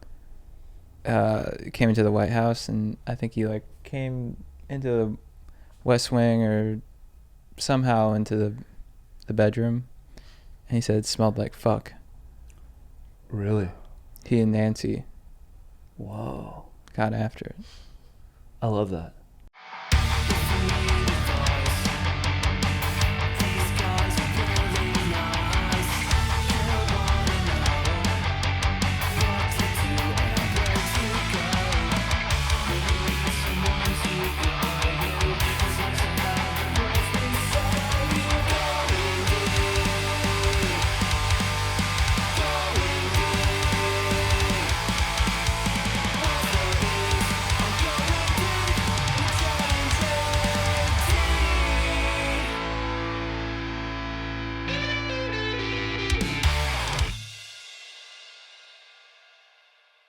Speaker 2: came into the White House, and I think he like came into the West Wing or somehow into the bedroom, and he said it smelled like fuck.
Speaker 3: Really?
Speaker 2: He and Nancy
Speaker 3: Whoa.
Speaker 2: got after it.
Speaker 3: I love that.